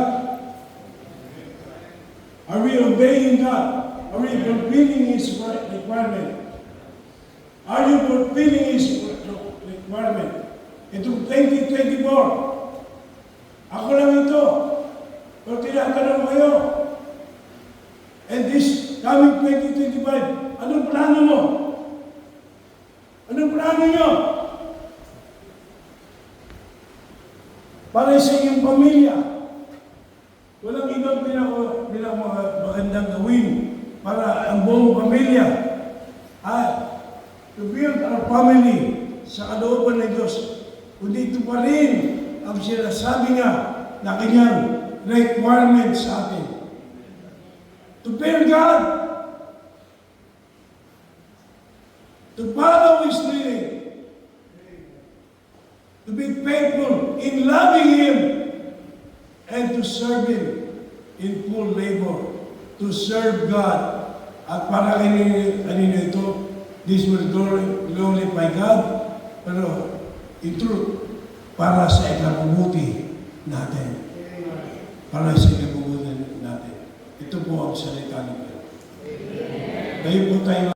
Are we obeying God? Are we fulfilling His requirement? Are you fulfilling His requirement? Itong 2024, ako lang ito. Pero tinatanong kayo, And this coming 2025, anong plano mo? Anong plano nyo? Para sa inyong pamilya. Walang ibang magandang gawin para ang buong pamilya ay to build our family sa kalooban ng Diyos. Kundi ito pa rin ang sinasabi niya na kanyang requirement sa atin. To fear God, to follow His leading, to be faithful in loving Him, and to serve Him in full labor, to serve God. At para kanino ito, this will glorify God, pero in truth, para sa ikabubuti natin. Para sa ikabubuti natin. Ito po ang salita ng Diyos. Kayo po tayo